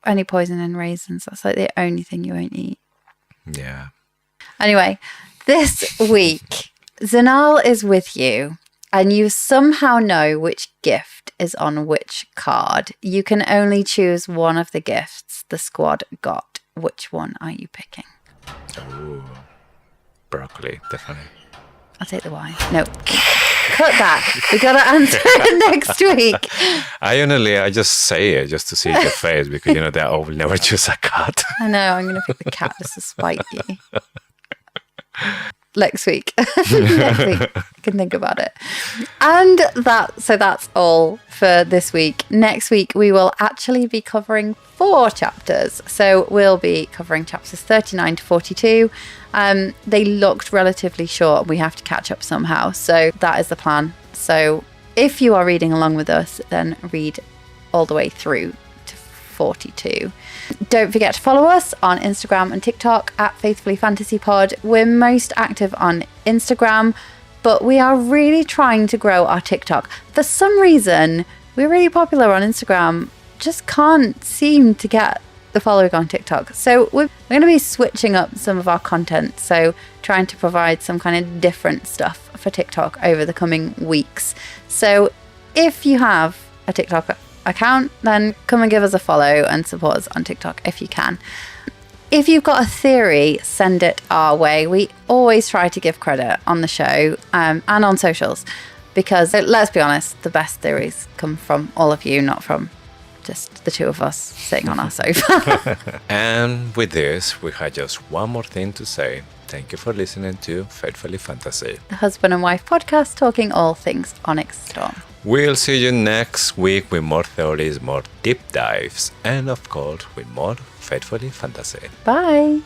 any poison in raisins. That's like the only thing you won't eat. Yeah. Anyway, this week, Zanal is with you, and you somehow know which gift is on which card. You can only choose one of the gifts the squad got. Which one are you picking? Ooh, broccoli, definitely. I'll take the wine. No. Cut that. We got to answer it next week. I just say it just to see your face because you know that I will never choose a cat. I know. I'm going to pick the cat just to spite you. Next week. Next week. I can think about it. And that's all for this week. Next week, we will actually be covering 4 chapters. So we'll be covering chapters 39 to 42. They looked relatively short. We have to catch up somehow. So that is the plan. So if you are reading along with us, then read all the way through to 42. Don't forget to follow us on Instagram and TikTok at Faithfully Fantasy Pod. We're most active on Instagram, but we are really trying to grow our TikTok. For some reason, we're really popular on Instagram, just can't seem to get the following on TikTok. So we're going to be switching up some of our content, so trying to provide some kind of different stuff for TikTok over the coming weeks. So if you have a TikTok account, then come and give us a follow and support us on TikTok if you can. If you've got a theory, send it our way. We always try to give credit on the show and on socials, because let's be honest, the best theories come from all of you, not from just the two of us sitting on our sofa. And with this, we had just one more thing to say. Thank you for listening to Faithfully Fantasy, the husband and wife podcast talking all things Onyx Storm. We'll see you next week with more theories, more deep dives, and of course with more Faithfully Fantasy. Bye.